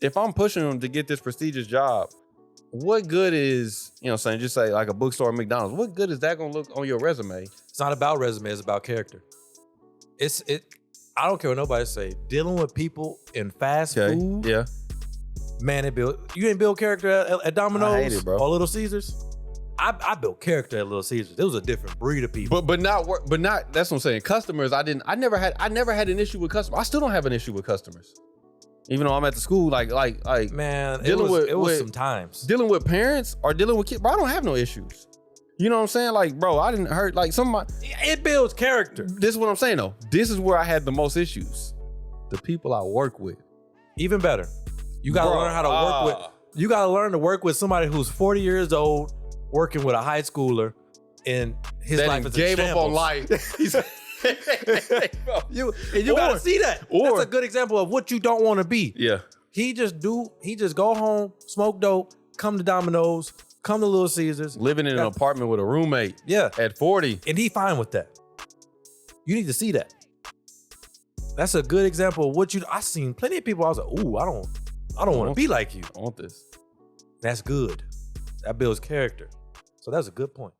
if I'm pushing them to get this prestigious job, what good is, you know what I'm saying, just say like a bookstore or McDonald's, what good is that gonna look on your resume? It's not about resume, it's about character. I don't care what nobody say. Dealing with people in fast food, Yeah. man, you didn't build character at Domino's I hate it, bro. or Little Caesars? I built character at Little Caesars. It was a different breed of people. But not that's what I'm saying. Customers, I never had an issue with customers. I still don't have an issue with customers. Even though I'm at the school, like man, it was some times. Dealing with parents or dealing with kids, bro, I don't have no issues. You know what I'm saying? Like, bro, I didn't hurt like some of my. It builds character. This is what I'm saying though. This is where I had the most issues. The people I work with. Even better. You gotta learn how to work with. You gotta learn to work with somebody who's 40 years old, working with a high schooler, and his life is gave up on life. You gotta see that. That's a good example of what you don't want to be. Yeah. He just go home, smoke dope, come to Domino's, come to Little Caesars. Living in an apartment with a roommate. Yeah. At 40. And he fine with that. You need to see that. That's a good example of what I seen plenty of people. I was like, ooh, I don't want to be like you. I want this. That's good. That builds character. So that's a good point.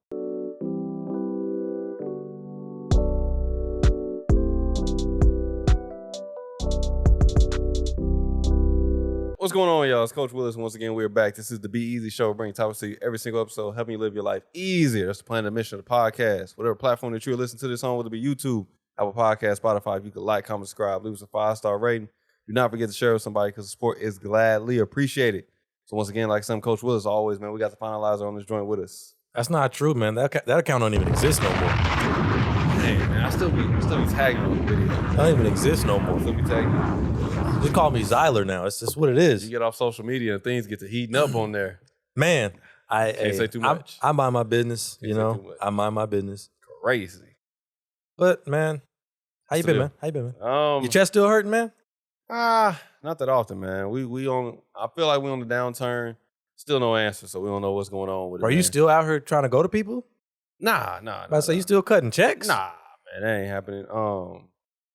What's going on, y'all? It's Coach Williz. Once again, we're back. This is the Be Eazy Show, bringing topics to you every single episode, helping you live your life easier. That's the plan and mission of the podcast. Whatever platform that you're listening to this on, whether it be YouTube, Apple Podcast, Spotify, if you could like, comment, subscribe, leave us a 5-star rating. Do not forget to share with somebody because the support is gladly appreciated. So once again, like some Coach Williz always, man, we got the finalizer on this joint with us. That's not true, man. That account don't even exist no more. Hey, man, I still be tagging on the video. That don't even exist no more. Still be tagging. Just call me Zyler now. It's just what it is. You get off social media and things get to heating up on there. Man, I can't say too much. I mind my business, you know. I mind my business. Crazy. But man, how you been, man? Your chest still hurting, man? Not that often, man. We on. I feel like we on the downturn. Still no answer, so we don't know what's going on with it. Are you still out here trying to go to people? Nah. I say you still cutting checks? Nah, man, that ain't happening.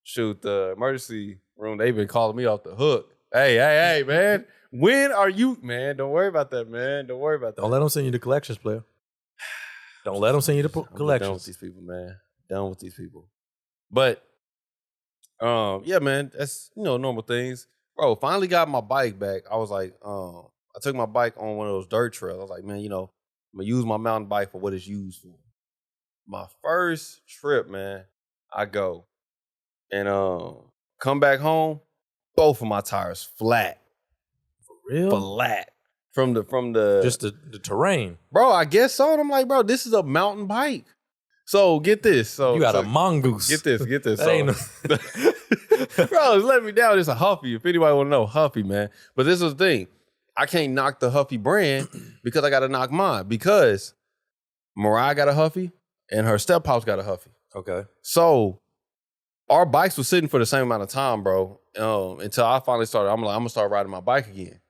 Shoot, the emergency room, they've been calling me off the hook. Hey, man. When are you, man? Don't worry about that, man. Don't worry about that. Don't let them send you the collections, player. Don't let them send you the collections. Done with these people, man. Done with these people. But, yeah, man, that's, normal things. Bro, finally got my bike back. I was like, I took my bike on one of those dirt trails. I was like, man, I'm going to use my mountain bike for what it's used for. My first trip, man, I go and come back home, both of my tires flat. For real? Flat. From the just the terrain. Bro, I guess so. And I'm like, bro, this is a mountain bike. So get this. So you got a mongoose. Get this. That ain't bro, it's letting me down. It's a Huffy. If anybody want to know, Huffy, man. But this is the thing. I can't knock the Huffy brand because I got to knock mine. Because Mariah got a Huffy and her stephouse got a Huffy. Okay. So our bikes were sitting for the same amount of time, bro. Until I finally started. I'm gonna start riding my bike again.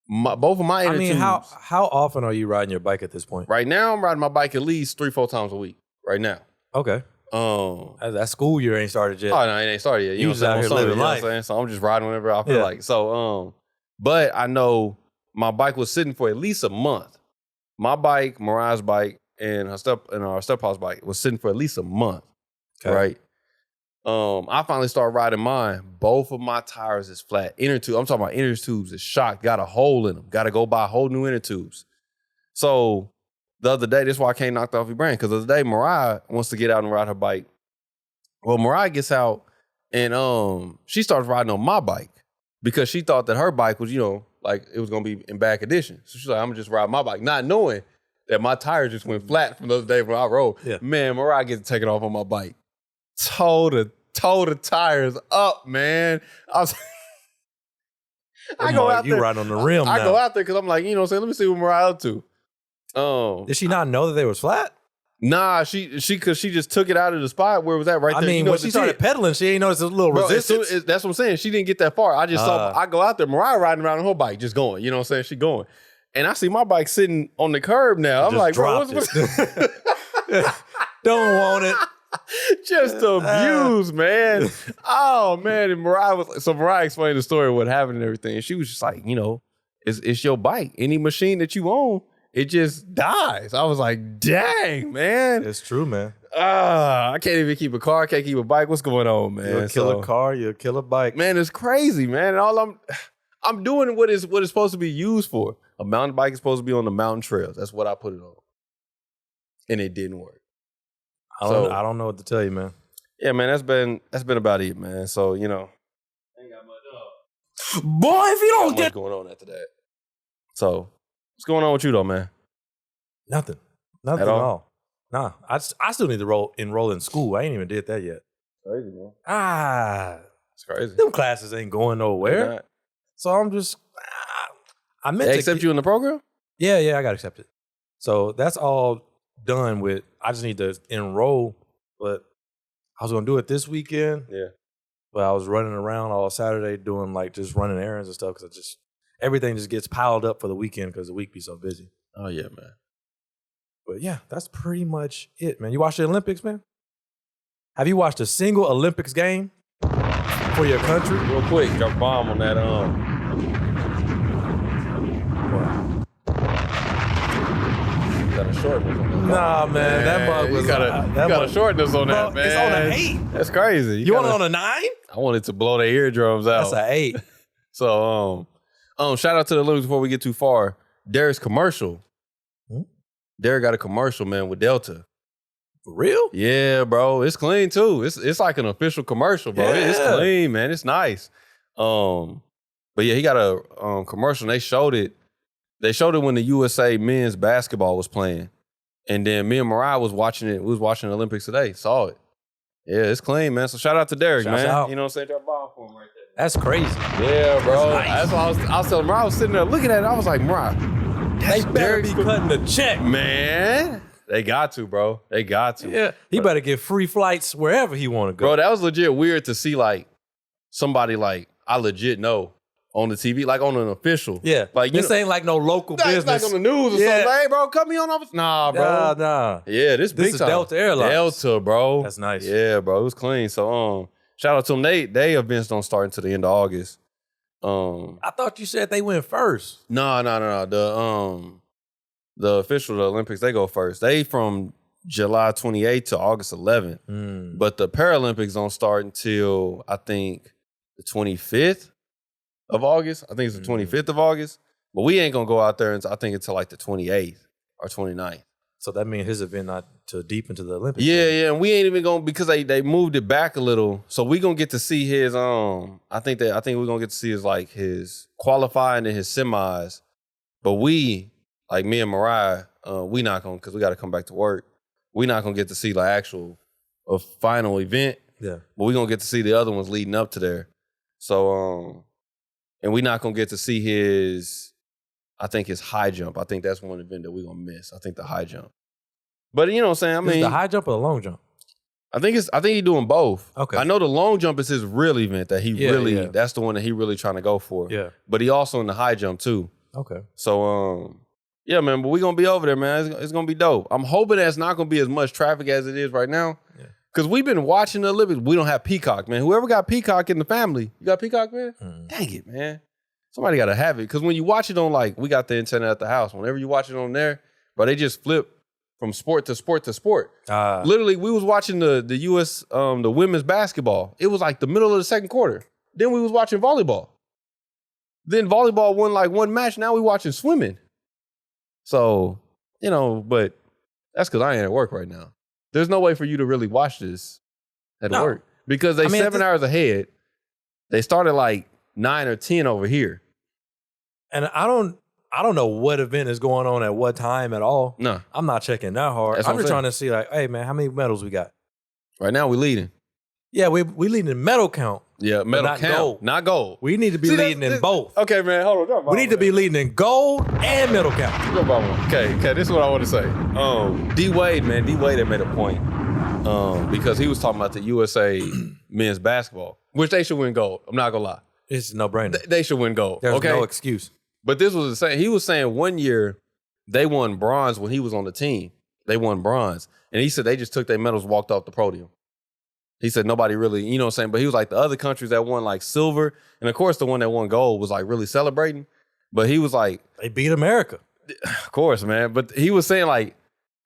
Both of my inner tubes. How often are you riding your bike at this point? Right now, I'm riding my bike at least 3-4 times a week. Right now. Okay. That school year ain't started yet. Oh no, it ain't started yet. You just out here living life. You know what I'm saying? So I'm just riding whenever I feel like. So but I know my bike was sitting for at least a month. My bike, Mariah's bike, and our stephouse bike was sitting for at least a month. Okay. Right. I finally started riding mine. Both of my tires is flat. I'm talking about inner tubes is shocked. Got a hole in them. Got to go buy whole new inner tubes. So the other day, this is why I can't knock the Huffy brand. Because the other day, Mariah wants to get out and ride her bike. Well, Mariah gets out and she starts riding on my bike because she thought that her bike was, like it was going to be in bad condition. So she's like, I'm going to just ride my bike, not knowing that my tires just went flat from the other day when I rode. Yeah. Man, Mariah gets taken off on my bike. Tow the tires up, man. I go out there. You ride on the rim. I go out there because I'm like, let me see what Mariah up to. Did she not know that they was flat? Nah, she just took it out of the spot where it was at right there. I mean, when she started pedaling, she ain't noticed a little resistance. That's what I'm saying. She didn't get that far. I just saw. I go out there, Mariah riding around on her bike, just going. You know what I'm saying? She going, and I see my bike sitting on the curb now. I'm like, bro, don't want it. Just abused, man. Oh man. And Mariah explained the story of what happened and everything. And she was just like, you know, it's your bike. Any machine that you own, it just dies. I was like, dang, man. It's true, man. I can't even keep a car, I can't keep a bike. What's going on, man? You'll kill a car, you'll kill a bike. Man, it's crazy, man. And all I'm doing what it's supposed to be used for. A mountain bike is supposed to be on the mountain trails. That's what I put it on. And it didn't work. I don't know what to tell you, man. Yeah, man, that's been about it, man. So, you know. Ain't got much boy, if you don't get going on after that. So, what's going on with you though, man? Nothing at all. Nah, I still need to enroll in school. I ain't even did that yet. Crazy, man. It's crazy. Them classes ain't going nowhere. So I'm just, I meant they accept you in the program? Yeah, I got accepted. So that's all done with. I just need to enroll, but I was gonna do it this weekend. Yeah. But I was running around all Saturday doing like just running errands and stuff because everything just gets piled up for the weekend because the week be so busy. Oh yeah, man. But yeah, that's pretty much it, man. You watch the Olympics, man? Have you watched a single Olympics game for your country? Real quick, drop a bomb on that. You got a shortness on that. Nah, man, that bug was. You got a shortness on that, man. It's on an 8. That's crazy. You want it on a 9? I wanted to blow their eardrums out. That's an 8. So, shout out to the Olympics before we get too far. Derek's commercial. Derek got a commercial, man, with Delta. For real? Yeah, bro. It's clean too. It's like an official commercial, bro. Yeah. It's clean, man. It's nice. But yeah, he got a commercial. And they showed it. They showed it when the USA men's basketball was playing. And then me and Mariah was watching it. We was watching the Olympics today. Saw it. Yeah, it's clean, man. So shout out to Derek, Shouts man. out. You know what I'm saying? Drop a ball for him right there. That's crazy. Yeah, bro. That's nice. That's what I was telling Mariah. I was sitting there looking at it. I was like, Mariah, They better be cutting the check. man. They got to, bro. They got to. Yeah, he better get free flights wherever he want to go. Bro, that was legit weird to see like somebody like I legit know on the TV, like on an official. Yeah, like this ain't like no local it's business. like on the news or something. Hey, bro, cut me on office. Nah, bro. Nah. Yeah, this big is time. Delta Airlines. Delta, bro. That's nice. Yeah, bro. It was clean. So shout out to them. They events don't start until the end of August. I thought you said they went first. No. The official Olympics, they go first. They from July 28th to August 11th. But the Paralympics don't start until, I think, the 25th of August. I think it's the 25th of August. But we ain't going to go out there until, I think, until like the 28th or 29th. So that means his event not too deep into the Olympics. Yeah. And we ain't even going to, because they moved it back a little. So we going to get to see his, I think we're going to get to see his qualifying and his semis. But like me and Mariah, we not going to, because we got to come back to work. We not going to get to see the a final event. Yeah. But we going to get to see the other ones leading up to there. So, and we not going to get to see his high jump. I think that's one event that we're going to miss. I think the high jump. But you know what I'm saying? Is it the high jump or the long jump? I think he's doing both. Okay. I know the long jump is his real event that that's the one that he really trying to go for. Yeah. But he also in the high jump too. Okay. So, yeah, man, but we're going to be over there, man. It's going to be dope. I'm hoping that's not going to be as much traffic as it is right now. Yeah. Because we've been watching the Olympics. We don't have Peacock, man. Whoever got Peacock in the family, you got Peacock, man? Dang it, man. Somebody got to have it. Because when you watch it on, like, we got the antenna at the house. Whenever you watch it on there, bro, they just flip from sport to sport to sport. Literally, we was watching the U.S., the women's basketball. It was like the middle of the second quarter. Then we was watching volleyball. Then volleyball won like one match. Now we watching swimming. So, you know, but that's because I ain't at work right now. There's no way for you to really watch this at work. Because they 7 hours ahead. They started like 9 or 10 over here. And I don't know what event is going on at what time at all. No. I'm not checking that hard. I'm just trying to see like, hey man, how many medals we got? Right now we leading. Yeah, we leading in medal count. Yeah, medal not count. Gold. Not gold. We need to be leading in both. Okay, man, hold on. We need to be leading in gold and medal count. Okay, this is what I want to say. D Wade had made a point. Because he was talking about the USA men's basketball, which they should win gold. I'm not gonna lie. It's a no-brainer. They should win gold. There's no excuse. But this was the same. He was saying one year they won bronze when he was on the team. they won bronze. And he said they just took their medals, walked off the podium. He said nobody really, you know what I'm saying? But he was like, the other countries that won like silver, and of course the one that won gold was like really celebrating. But he was like, they beat America. Of course, man. But he was saying like,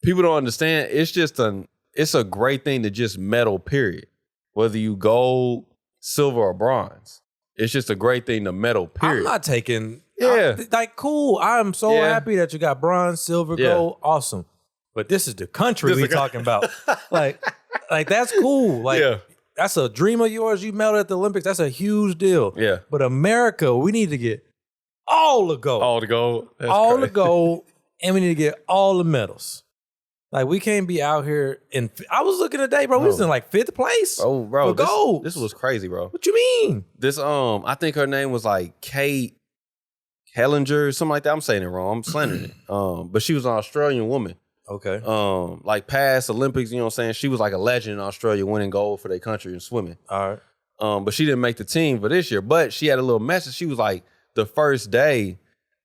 people don't understand. It's a great thing to just medal, period. Whether you gold, silver, or bronze. It's just a great thing to medal, period. I'm not taking, Yeah. like, cool. I'm so happy that you got bronze, silver, gold. Awesome. But this is the country we talking about. like that's cool. Like, that's a dream of yours. You medaled at the Olympics. That's a huge deal. Yeah. But America, we need to get all the gold. All the gold. All the gold. And we need to get all the medals. Like, we can't be out here in, I was looking today, bro. We was in like 5th place. Oh, bro. For gold. This was crazy, bro. What you mean? This, I think her name was like Kate Hellinger or something like that. I'm saying it wrong. I'm slandering it. But she was an Australian woman. Okay. Like past Olympics, you know what I'm saying? She was like a legend in Australia, winning gold for their country in swimming. All right. But she didn't make the team for this year. But she had a little message. She was like, the first day,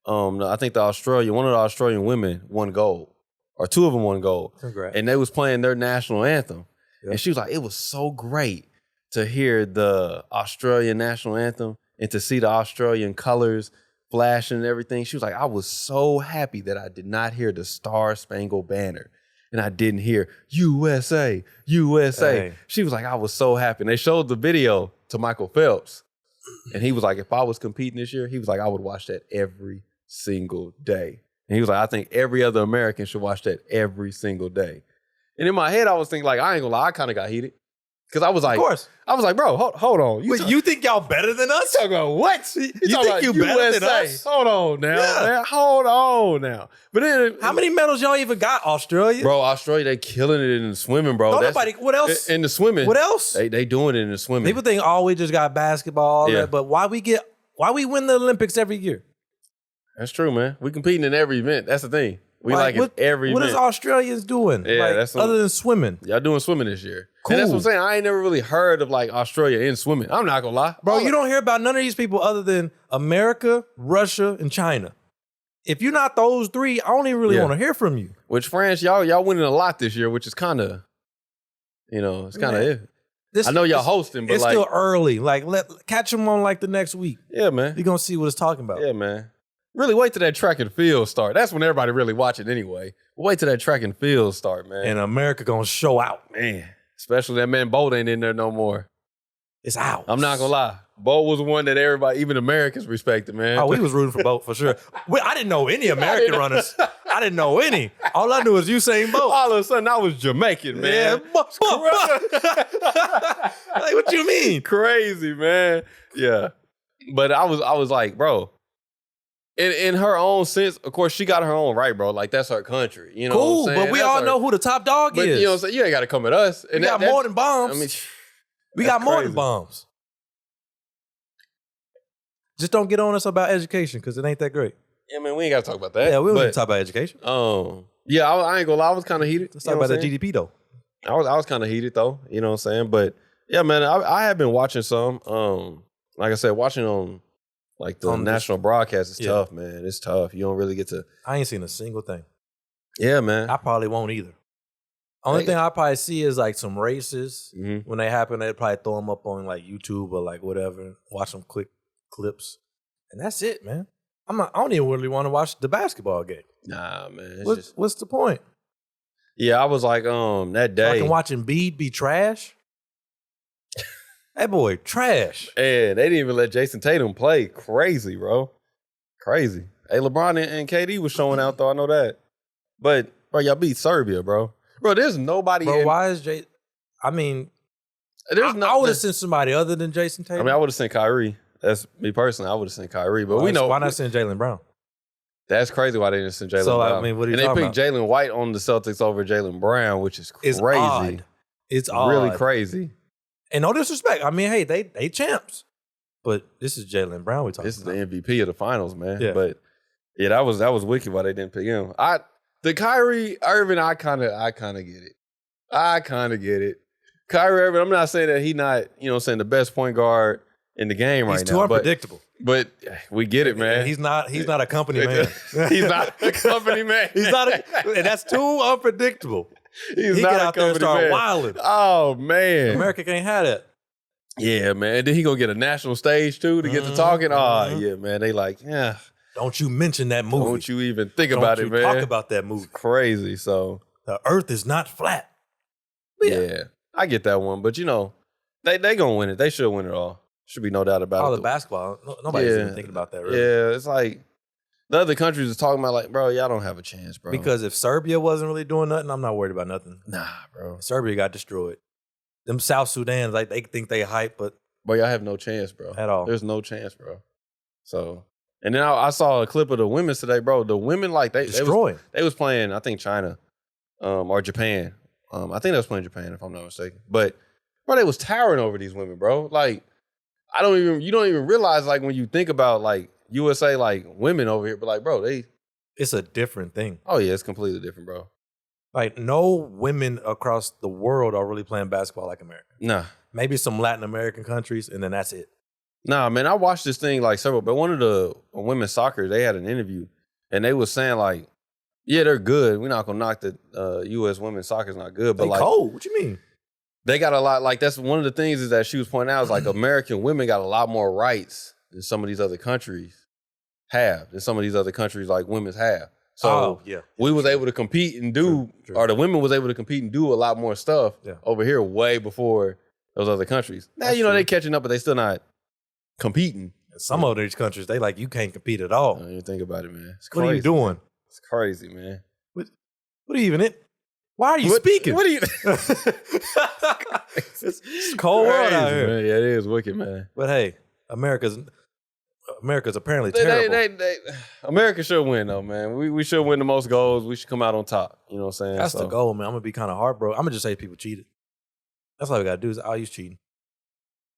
I think one of the Australian women won gold. Or 2 of them won gold. Congrats. And they was playing their national anthem. Yep. And she was like, it was so great to hear the Australian national anthem and to see the Australian colors flashing and everything. She was like, I was so happy that I did not hear the Star Spangled Banner. And I didn't hear USA, USA. Hey. She was like, I was so happy. And they showed the video to Michael Phelps. And he was like, if I was competing this year, he was like, I would watch that every single day. And he was like, I think every other American should watch that every single day. And in my head, I was thinking like, I ain't gonna lie, I kind of got heated. Because I was like, of course. I was like, bro, hold on. You think y'all better than us? You talking about what? You think you better than us? Hold on now, man. Hold on now. But then, how many medals y'all even got, Australia? Bro, Australia, they killing it in the swimming, bro. What else? In the swimming. What else? They doing it in the swimming. People think, oh, we just got basketball, that, but why we win the Olympics every year? That's true, man. We competing in every event. That's the thing. We like it every event. What is Australians doing? Yeah, like, other than swimming? Y'all doing swimming this year. Cool. And that's what I'm saying. I ain't never really heard of like Australia in swimming. I'm not gonna lie. Bro, you don't hear about none of these people other than America, Russia, and China. If you're not those 3, I don't even really want to hear from you. Which France, y'all winning a lot this year, which is kind of, it's kind of it. I know y'all hosting, but it's still early. Like, catch them on like the next week. Yeah, man. You're gonna see what it's talking about. Yeah, man. Really wait till that track and field start. That's when everybody really watch it anyway. Wait till that track and field start, man. And America gonna show out. Man. Especially that man Bolt ain't in there no more. It's out. I'm not gonna lie. Bolt was one that everybody, even Americans, respected, man. Oh, we was rooting for Bolt for sure. I didn't know any American runners. I didn't know any. All I knew was Usain Bolt. All of a sudden, I was Jamaican, man. Yeah. Like, what you mean? Crazy, man. Yeah. But I was like, bro, in her own sense, of course, she got her own right, bro. Like, that's her country. You know what I'm saying? But we all know who the top dog is. You know what I'm saying? You ain't got to come at us. And we got more than bombs. I mean, we got more than bombs. Just don't get on us about education because it ain't that great. Yeah, man, we ain't got to talk about that. Yeah, we don't need to talk about education. Yeah, I ain't gonna lie. I was kind of heated. Let's talk about that GDP, though. I was kind of heated, though. You know what I'm saying? But, yeah, man, I have been watching some. Like I said, watching on like the national broadcast is tough, man. It's tough. You don't really get to. I ain't seen a single thing. Yeah, man. I probably won't either. Only thing I probably see is like some races. When they happen, they'd probably throw them up on like YouTube or like whatever. Watch some quick clips. And that's it, man. I don't even really want to watch the basketball game. Nah, man. What's the point? Yeah, I was like, that day. Fucking watching Embiid be trash. That boy, trash. And they didn't even let Jason Tatum play. Crazy, bro. Crazy. Hey, LeBron and KD was showing out, though. I know that. But, bro, y'all beat Serbia, bro. Bro, there's nobody. Bro, why is Jay? I mean, I would have sent somebody other than Jason Tatum. I mean, I would have sent Kyrie. That's me personally. I would have sent Kyrie. But we know. Why not send Jaylen Brown? That's crazy why they didn't send Jaylen Brown. I mean, what are you talking talking about? And they picked Jalen White on the Celtics over Jaylen Brown, which is crazy. It's odd. Really crazy. And no disrespect. I mean, hey, they champs. But this is Jaylen Brown we're talking about. This is the MVP of the finals, man. Yeah. But yeah, that was wicked why they didn't pick him. The Kyrie Irving, I kind of get it. I kind of get it. Kyrie Irving, I'm not saying that he not, the best point guard in the game right now. He's too unpredictable. But we get it, man. He's not a company man. He's not a company man. He's not and that's too unpredictable. He get out there and start wilding. Oh, man. America can't have that. Yeah, man. Then he gonna get a national stage, too, to get to talking. Oh, yeah, man. They like, yeah. Don't you mention that movie. Don't you even think about it, man. Talk about that movie. It's crazy, so. The earth is not flat. Yeah, I get that one. But, you know, they gonna win it. They should win it all. Should be no doubt about it. All the basketball. Nobody's even thinking about that, really. Yeah, it's like the other countries is talking about like, bro, y'all don't have a chance, bro. Because if Serbia wasn't really doing nothing, I'm not worried about nothing. Nah, bro. Serbia got destroyed. Them South Sudans, like they think they hype, but y'all have no chance, bro. At all. There's no chance, bro. So, and then I saw a clip of the women today, bro. The women, like, they was playing, I think, China or Japan. I think they was playing Japan, if I'm not mistaken. But, bro, they was towering over these women, bro. Like, you don't even realize, like, when you think about, like, USA, like, women over here, but, like, bro, it's a different thing. Oh, yeah, it's completely different, bro. Like, no women across the world are really playing basketball like America. Nah. Maybe some Latin American countries, and then that's it. Nah, man, I watched this thing, like, but one of the women's soccer, they had an interview, and they was saying, like, yeah, they're good. We're not going to knock the U.S. women's soccer's not good, but, they like. cold. What you mean? They got a lot, like, that's one of the things is that she was pointing out is, like, American women got a lot more rights than some of these other countries like women's have. So we was able to compete and do, or the women was able to compete and do a lot more stuff over here way before those other countries. Now, you know, they catching up, but they still not competing. Some of these countries, they like, you can't compete at all. I don't even think about it, man. It's crazy. What are you doing? Man. It's crazy, man. What are you even in? Why are you speaking? What are you? It's cold world out here. Man. Yeah, it is wicked, man. But hey, America's apparently terrible. America should win, though, man. We should win the most goals. We should come out on top. You know what I'm saying? That's the goal, man. I'm going to be kind of heartbroken. I'm going to just say people cheated. That's all we got to do is all use cheating.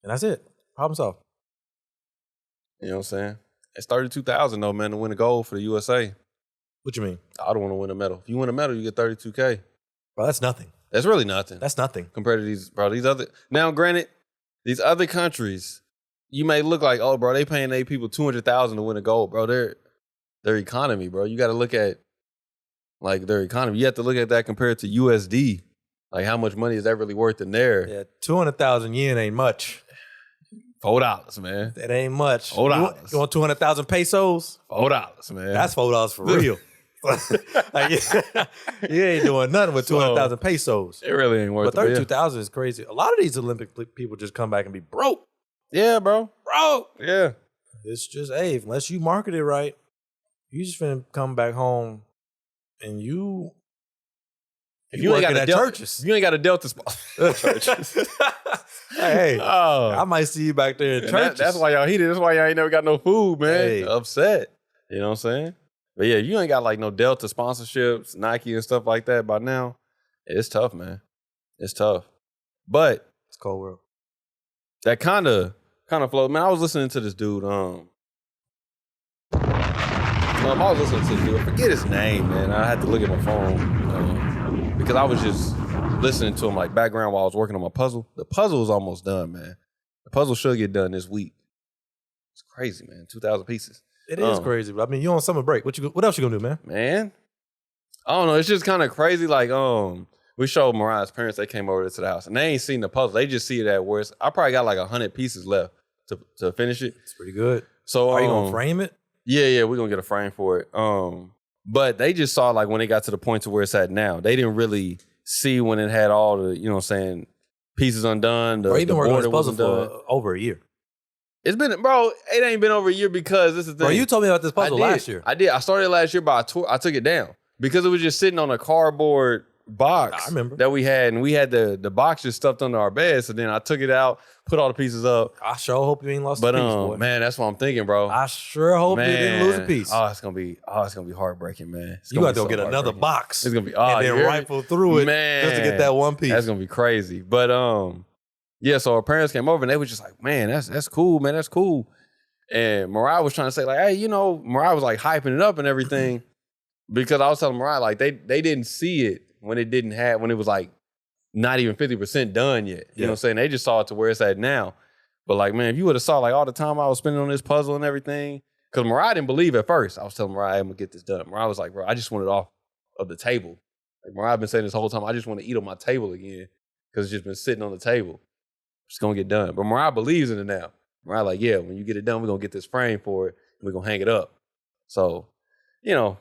And that's it. Problem solved. You know what I'm saying? It's 32,000 though, man, to win a gold for the USA. What you mean? I don't want to win a medal. If you win a medal, you get 32K. Bro, that's nothing. That's really nothing. That's nothing. Compared to these other. Now, granted, these other countries, you may look like, oh, bro, they paying their people 200,000 to win a gold, bro. Their economy, bro. You got to look at like their economy. You have to look at that compared to USD. Like how much money is that really worth in there? Yeah, 200,000 yen ain't much. $4, man. That ain't much. $4. You want 200,000 pesos? $4, man. That's $4 for real. Like, you ain't doing nothing with 200,000 pesos. It really ain't worth it. But 32,000 is crazy. A lot of these Olympic people just come back and be broke. Yeah, bro. Broke. Yeah. It's just, hey, unless you market it right, you just finna come back home and you ain't got at churches. You ain't got a Delta spot. Churches. Hey, I might see you back there in churches. That's why y'all heated. That's why y'all ain't never got no food, man. Hey. Upset. You know what I'm saying? But yeah, you ain't got like no Delta sponsorships, Nike and stuff like that by now. It's tough, man. It's tough. But it's cold world. That kind of flow. Man, I was listening to this dude. I was listening to this dude. I forget his name, man. I had to look at my phone because I was just listening to him like background while I was working on my puzzle. The puzzle is almost done, man. The puzzle should get done this week. It's crazy, man. 2,000 pieces. It is crazy. But I mean, you on summer break. What else you gonna do, man? Man, I don't know. It's just kind of crazy. Like, we showed Mariah's parents. They came over to the house and they ain't seen the puzzle. They just see it at worst. I probably got like 100 pieces left to finish it. It's pretty good. So are you gonna frame it? Yeah, we're gonna get a frame for it. But they just saw like when they got to the point to where it's at now. They didn't really see when it had all the, you know what I'm saying, pieces undone. Bro, you've been working on this puzzle for over a year. It's been, bro, it ain't been over a year because this is the thing. Bro, you told me about this puzzle last year. I did. I started last year, but I took it down because it was just sitting on a cardboard box I remember. that we had, and we had the box just stuffed under our bed. So then I took it out, put all the pieces up. I sure hope you ain't lost a piece, boy. Man, that's what I'm thinking, bro. I sure hope you didn't lose a piece. It's gonna be heartbreaking, man. You got to go get another box. It's gonna be and then rifle through it, man, just to get that one piece. That's gonna be crazy. But yeah. So our parents came over and they were just like, man, that's cool, man. That's cool. And Mariah was trying to say like, hey, you know, Mariah was like hyping it up and everything because I was telling Mariah like they didn't see it when it was like not even 50% done yet. You know what I'm saying? They just saw it to where it's at now. But like, man, if you would have saw like all the time I was spending on this puzzle and everything, because Mariah didn't believe at first. I was telling Mariah, I'm gonna get this done. Mariah was like, bro, I just want it off of the table. Like Mariah been saying this whole time, I just want to eat on my table again because it's just been sitting on the table. It's gonna get done. But Mariah believes in it now. Mariah like, yeah, when you get it done, we're gonna get this frame for it and we're gonna hang it up. So, you know,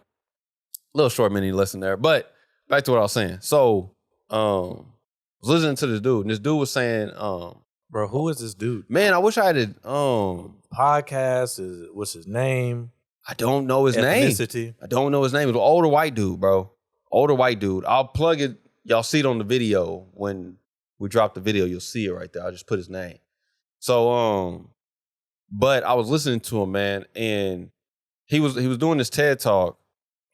little short mini lesson there. But back to what I was saying. So, I was listening to this dude, and this dude was saying, bro, who is this dude? Man, I wish I had podcast. What's his name? I don't know his name. I don't know his name. It's an older white dude, bro. Older white dude. I'll plug it. Y'all see it on the video. When we drop the video, you'll see it right there. I'll just put his name. So, but I was listening to him, man, and he was doing this TED Talk.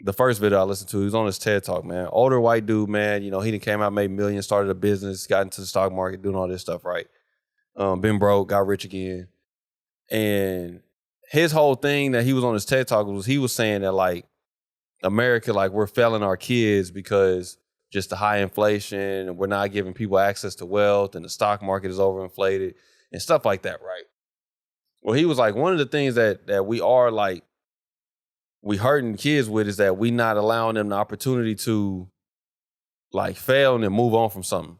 The first video I listened to, he was on his TED Talk, man. Older white dude, man. You know, he done came out, made millions, started a business, got into the stock market, doing all this stuff, right? Been broke, got rich again. And his whole thing that he was on his TED Talk was he was saying that like America, like we're failing our kids because just the high inflation and we're not giving people access to wealth and the stock market is overinflated and stuff like that, right? Well, he was like, one of the things that we are like, we hurting kids with is that we not allowing them the opportunity to like fail and then move on from something.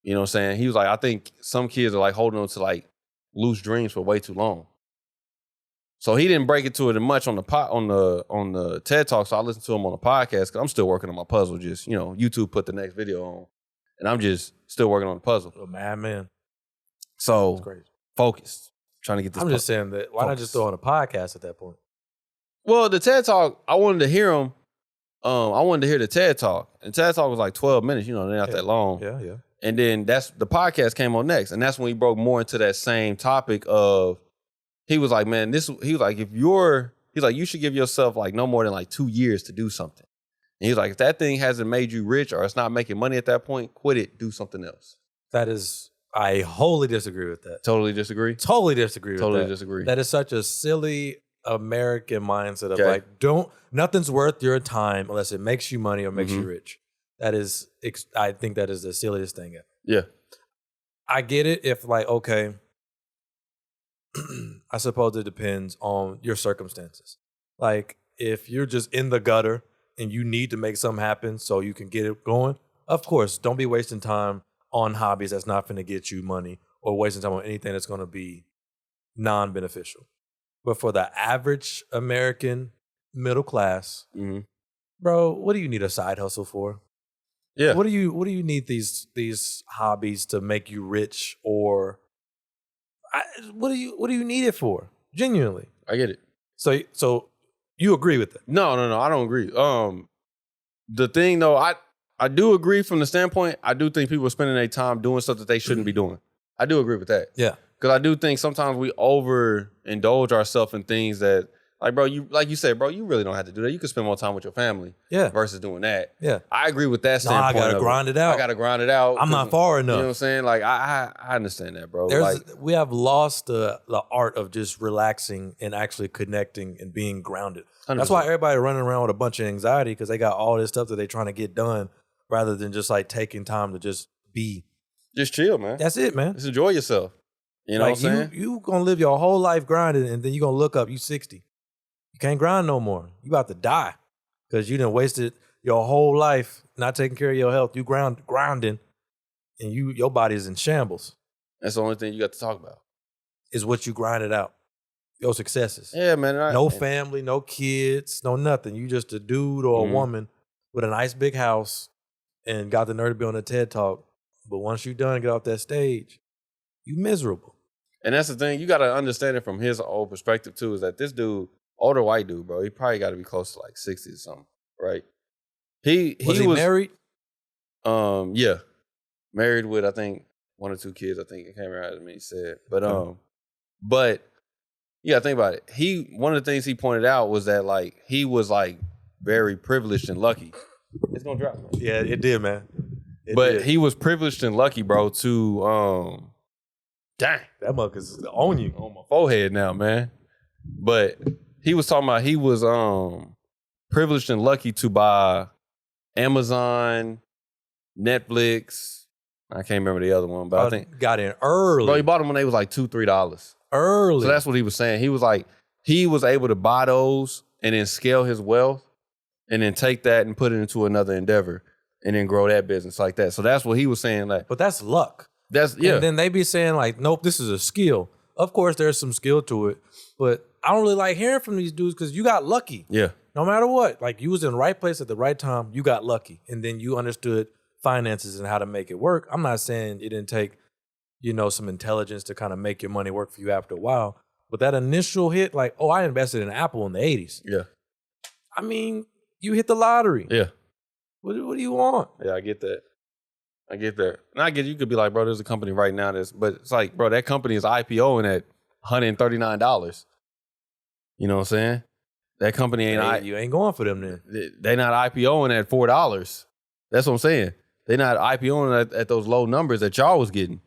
You know what I'm saying? He was like, I think some kids are like holding on to like loose dreams for way too long. So he didn't break it to it much on the TED Talk. So I listened to him on the podcast because I'm still working on my puzzle. Just, you know, YouTube put the next video on and I'm just still working on the puzzle. Oh, man. So focused, trying to get this. I'm just saying that why not just throw on a podcast at that point? Well, the TED Talk, I wanted to hear him. I wanted to hear the TED Talk. And TED Talk was like 12 minutes, you know, they're not that long. Yeah, yeah. And then the podcast came on next. And that's when he broke more into that same topic of, he was like, man, he was like, you should give yourself like no more than like 2 years to do something. And he was like, if that thing hasn't made you rich or it's not making money at that point, quit it, do something else. I wholly disagree with that. Totally disagree? Totally disagree with that. Totally disagree. That is such a silly American mindset of like, nothing's worth your time unless it makes you money or makes you rich. I think that is the silliest thing ever. Yeah. I get it if like, okay, I suppose it depends on your circumstances. Like if you're just in the gutter and you need to make something happen so you can get it going, of course, don't be wasting time on hobbies that's not going to get you money or wasting time on anything that's going to be non-beneficial. But for the average American middle class, bro, what do you need a side hustle for? Yeah. What do you need these hobbies to make you rich or what do you need it for? Genuinely. I get it. So you agree with it? No, I don't agree. The thing though, I do agree from the standpoint, I do think people are spending their time doing stuff that they shouldn't be doing. I do agree with that. Yeah. Because I do think sometimes we overindulge ourselves in things that, like, bro, like you said, bro, you really don't have to do that. You can spend more time with your family versus doing that. Yeah. I agree with that standpoint. I got to grind it out. I got to grind it out. I'm not far enough. You know what I'm saying? Like, I understand that, bro. We have lost the art of just relaxing and actually connecting and being grounded. 100%. That's why everybody running around with a bunch of anxiety because they got all this stuff that they're trying to get done rather than just like taking time to just be. Just chill, man. That's it, man. Just enjoy yourself. You know what I'm saying? You gonna live your whole life grinding and then you gonna look up, you 60. You can't grind no more. You about to die because you done wasted your whole life not taking care of your health. You grounding and your body is in shambles. That's the only thing you got to talk about. Is what you grinded out. Your successes. Yeah, man. No family, no kids, no nothing. You just a dude or a woman with a nice big house and got the nerve to be on a TED Talk. But once you're done, get off that stage, you miserable. And that's the thing. You got to understand it from his old perspective, too, is that this dude, older white dude, bro, he probably got to be close to like 60 or something, right? He was married? Yeah. Married with, I think, 1 or 2 kids. I think it came around as me, he said. But yeah, think about it. One of the things he pointed out was that like he was like very privileged and lucky. It's gonna drop, man. Yeah, it did, man. He was privileged and lucky, bro, to dang. That mug is on you. On my forehead now, man. But he was talking about he was privileged and lucky to buy Amazon, Netflix, I can't remember the other one, but I think got in early. Bro, he bought them when they was like $2, $3. Early. So that's what he was saying. He was like, he was able to buy those and then scale his wealth and then take that and put it into another endeavor and then grow that business like that. So that's what he was saying. Like, but that's luck. That's And then they be saying like, nope, this is a skill. Of course, there's some skill to it, but I don't really like hearing from these dudes because you got lucky. Yeah. No matter what, like you was in the right place at the right time, you got lucky, and then you understood finances and how to make it work. I'm not saying it didn't take, some intelligence to kind of make your money work for you after a while, but that initial hit, like, oh, I invested in Apple in the 80s. Yeah. I mean, you hit the lottery. Yeah. What do you want? Yeah, I get that. And I get you could be like, bro, there's a company right now but it's like, bro, that company is IPOing at $139. You know what I'm saying? That company you ain't going for them then. They not IPOing at $4. That's what I'm saying. They not IPOing at those low numbers that y'all was getting.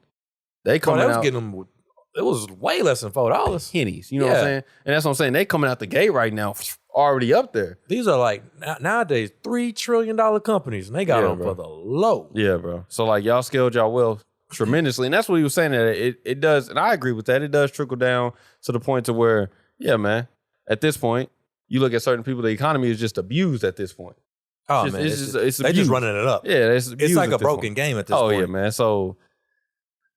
They coming out getting them. It was way less than $4. Pennies. You know what I'm saying? And that's what I'm saying. They coming out the gate right now, already up there. These are like nowadays $3 trillion companies, and they got them for the low. Yeah, bro. So like y'all scaled y'all wealth tremendously, and that's what he was saying. That it does, and I agree with that. It does trickle down to the point to where, yeah, man. At this point, you look at certain people, the economy is just abused at this point. Oh it's man, it's they just running it up. Yeah, it's like a broken game at this point. Oh yeah, man. So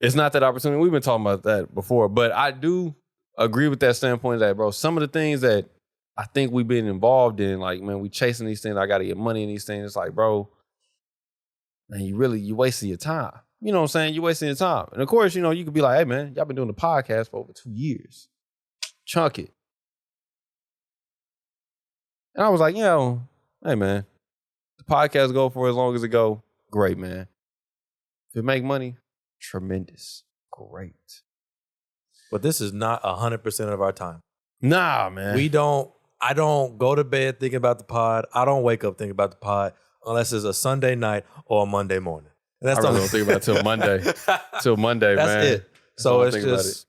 it's not that opportunity. We've been talking about that before, but I do agree with that standpoint that, bro, some of the things that I think we've been involved in, like, man, we chasing these things. I got to get money in these things. It's like, bro, man, you wasting your time. You know what I'm saying? You wasting your time. And of course, you could be like, hey, man, y'all been doing the podcast for over 2 years. Chunk it. And I was like, hey, man, the podcast go for as long as it go. Great, man. If it make money, tremendous. Great. But this is not 100% of our time. Nah, man. I don't go to bed thinking about the pod. I don't wake up thinking about the pod unless it's a Sunday night or a Monday morning. And that's I really don't think about it till Monday. Till Monday, that's man. That's it. So it's just,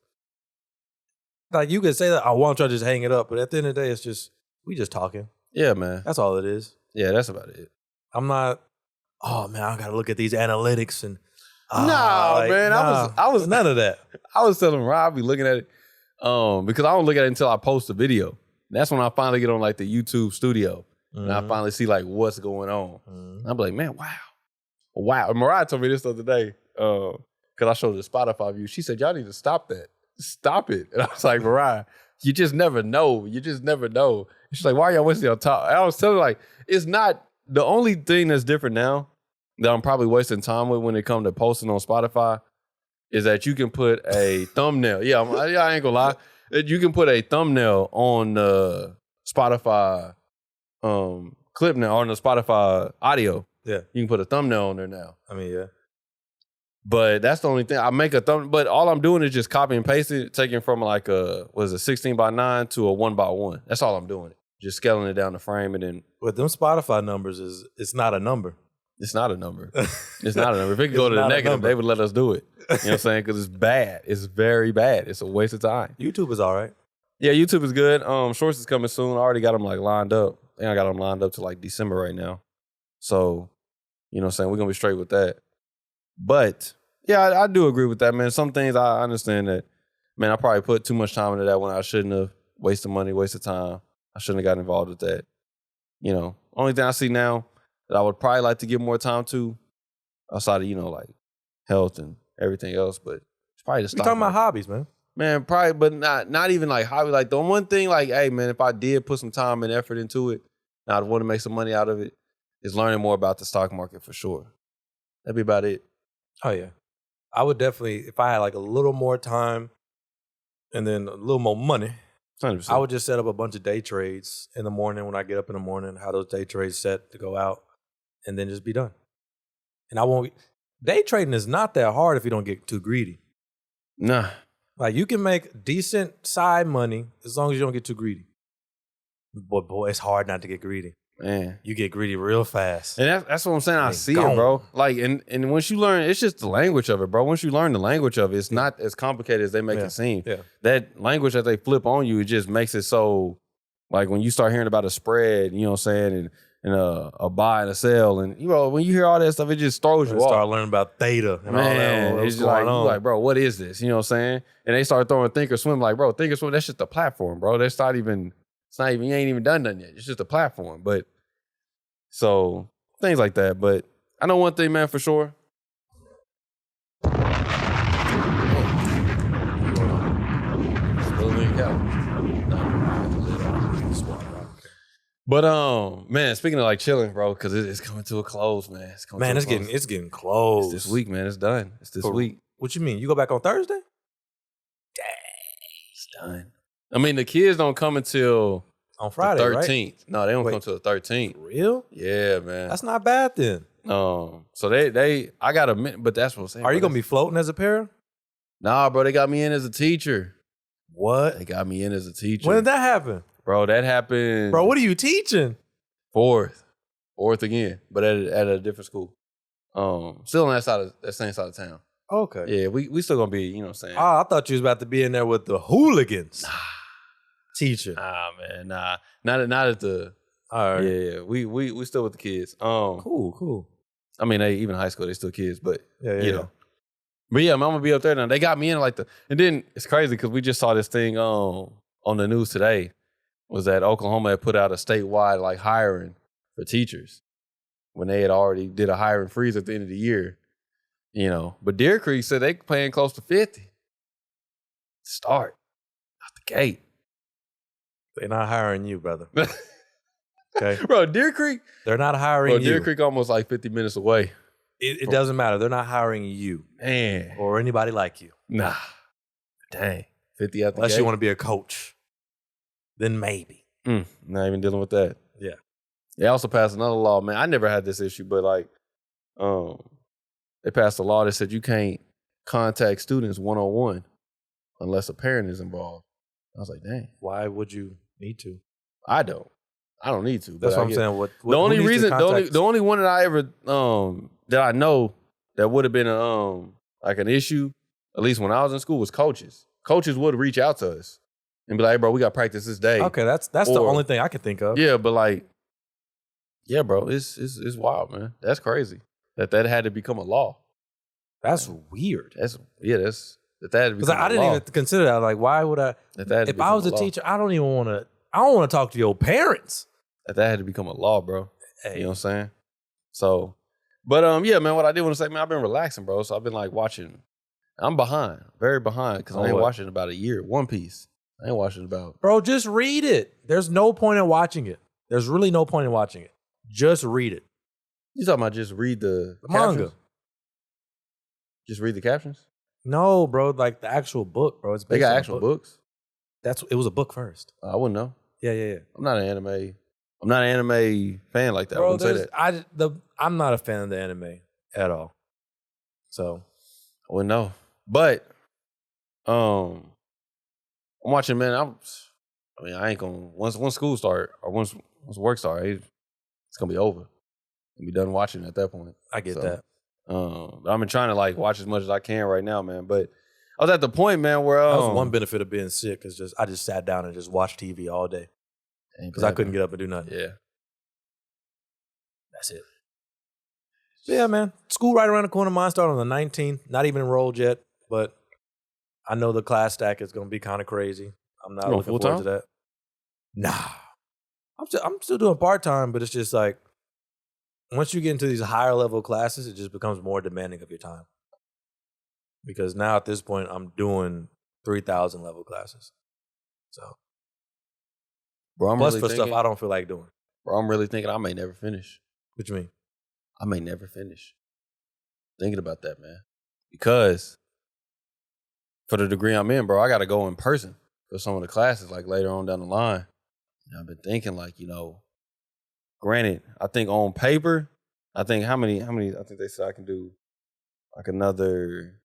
like you could say that I want to just hang it up, but at the end of the day, it's just, we just talking. Yeah, man. That's all it is. Yeah, that's about it. I'm not, oh man, I got to look at these analytics and. Man, I was none of that. I was telling Rob, I be looking at it because I don't look at it until I post the video. That's when I finally get on like the YouTube studio and I finally see like what's going on. I'm like, man, wow. And Mariah told me this the other day because I showed the Spotify view. She said, y'all need to stop that. Stop it. And I was like, Mariah, you just never know. You just never know. And she's like, why are y'all wasting your time? And I was telling her, like, it's not the only thing that's different now that I'm probably wasting time with when it comes to posting on Spotify is that you can put a thumbnail. Yeah, I ain't gonna lie. You can put a thumbnail on the Spotify clip now, on the Spotify audio. Yeah. You can put a thumbnail on there now. I mean, yeah. But that's the only thing. I make a but all I'm doing is just copy and paste it, taking from like a 16:9 to a 1:1. That's all I'm doing. Just scaling it down the frame and then. But them Spotify numbers it's not a number. It's not a number. It's not a number. If it could go to the negative, they would let us do it. You know what I'm saying? Because it's bad. It's very bad. It's a waste of time. YouTube is all right. Yeah, YouTube is good. Shorts is coming soon. I already got them like lined up. I think I got them lined up to like December right now. So, you know what I'm saying? We're going to be straight with that. But, yeah, I do agree with that, man. Some things I understand that, man, I probably put too much time into that when I shouldn't have. Wasted money, wasted time. I shouldn't have gotten involved with that. Only thing I see now that I would probably like to give more time to outside of, like health and everything else, but it's probably the stock You're talking market. about hobbies, man. Man, probably, but not even like hobby. Like the one thing, like, hey, man, if I did put some time and effort into it, and I'd want to make some money out of it, is learning more about the stock market for sure. That'd be about it. Oh, yeah. I would definitely, if I had like a little more time and then a little more money, 100%. I would just set up a bunch of day trades in the morning when I get up in the morning, have those day trades set to go out, and then just be done. And day trading is not that hard if you don't get too greedy. Nah. Like you can make decent side money as long as you don't get too greedy. But boy, it's hard not to get greedy. Man. You get greedy real fast. And that's what I'm saying. I see it, bro. Like, and once you learn, it's just the language of it, bro. Once you learn the language of it, it's not as complicated as they make it seem. Yeah. That language that they flip on you, it just makes it so, like, when you start hearing about a spread, you know what I'm saying, and a buy and a sell. And, you know, when you hear all that stuff, it just throws you off. Start learning about theta and all that. It's just like, bro, what is this? You know what I'm saying? And they start throwing Thinkorswim, like, bro, Thinkorswim, that's just a platform, bro. That's not even, you ain't even done nothing yet. It's just a platform. But so things like that. But I know one thing, man, for sure. But man, speaking of like chilling, bro, because it's coming to a close, man. It's getting close. It's this week, man. It's done. It's this week. What you mean? You go back on Thursday? Dang, it's done. I mean, the kids don't come until on Friday, the 13th. Right? No, they don't come until the 13th. For real? Yeah, man. That's not bad then. So I got a minute, but that's what I'm saying. Are you gonna be floating as a parent? Nah, bro. They got me in as a teacher. What? They got me in as a teacher. When did that happen? Bro, that happened. Bro, what are you teaching? Fourth again, but at a different school. Still on that same side of town. Okay. Yeah, we still gonna be, you know what I'm saying? Oh, I thought you was about to be in there with the hooligans. Teacher. Nah, man, nah. Not at the. All right. Yeah. We still with the kids. Cool. I mean, even in high school, they still kids, but you know. Yeah. But yeah, I'm gonna be up there now. They got me in and then it's crazy because we just saw this thing on the news today. Was that Oklahoma had put out a statewide like hiring for teachers when they had already did a hiring freeze at the end of the year, you know. But Deer Creek said they paying close to 50. Start out the gate. They're not hiring you, brother. Okay, bro. Deer Creek. They're not hiring you. Deer Creek almost like 50 minutes away. It doesn't matter. They're not hiring you, man, or anybody like you. Nah, dang, 50 out the unless gate. You want to be a coach. Then maybe. Not even dealing with that. Yeah. They also passed another law, man. I never had this issue, but like, they passed a law that said you can't contact students one-on-one unless a parent is involved. I was like, dang. Why would you need to? I don't need to. That's what I'm saying. What the only reason, the only one that I ever, that I know that would have been like an issue, at least when I was in school, was coaches. Coaches would reach out to us and be like, hey, bro, we got practice this day. Okay, that's the only thing I can think of. Yeah, but like, yeah, bro, it's wild, man. That's crazy that had to become a law. That's weird. That had to become because I didn't even consider that. Like, why would I? If I was a teacher, I don't want to talk to your parents. That had to become a law, bro. Hey. You know what I'm saying? So, but yeah, man, what I did want to say, man, I've been relaxing, bro. So I've been like watching. I'm behind, very behind, because I ain't watching about a year. One Piece. I ain't watching about. Bro, just read it. There's no point in watching it. There's really no point in watching it. Just read it. You talking about just read the manga? Just read the captions? No, bro. Like the actual book, bro. It's based they got on actual books? It was a book first. I wouldn't know. Yeah. I'm not an anime fan like that. Bro, I wouldn't say that. I'm not a fan of the anime at all. So I wouldn't know. But I'm watching, man. I ain't gonna once school start or once work start, it's gonna be over. I'll be done watching at that point. I get that. But I've been trying to like watch as much as I can right now, man. But I was at the point, man, where that was one benefit of being sick is I just sat down and just watched TV all day because I couldn't get up and do nothing. Yeah, that's it. Yeah, man. School right around the corner. Mine started on the 19th. Not even enrolled yet, but I know the class stack is going to be kind of crazy. I'm not looking forward to that. Nah. I'm still doing part-time, but it's just like, once you get into these higher level classes, it just becomes more demanding of your time. Because now at this point, I'm doing 3,000 level classes. So, bro, I'm plus really for thinking, stuff I don't feel like doing. Bro, I'm really thinking I may never finish. What you mean? I may never finish. Thinking about that, man. Because for the degree I'm in, bro, I got to go in person for some of the classes, like later on down the line. And I've been thinking, like, you know, granted, I think on paper, how many, I think they said I can do like another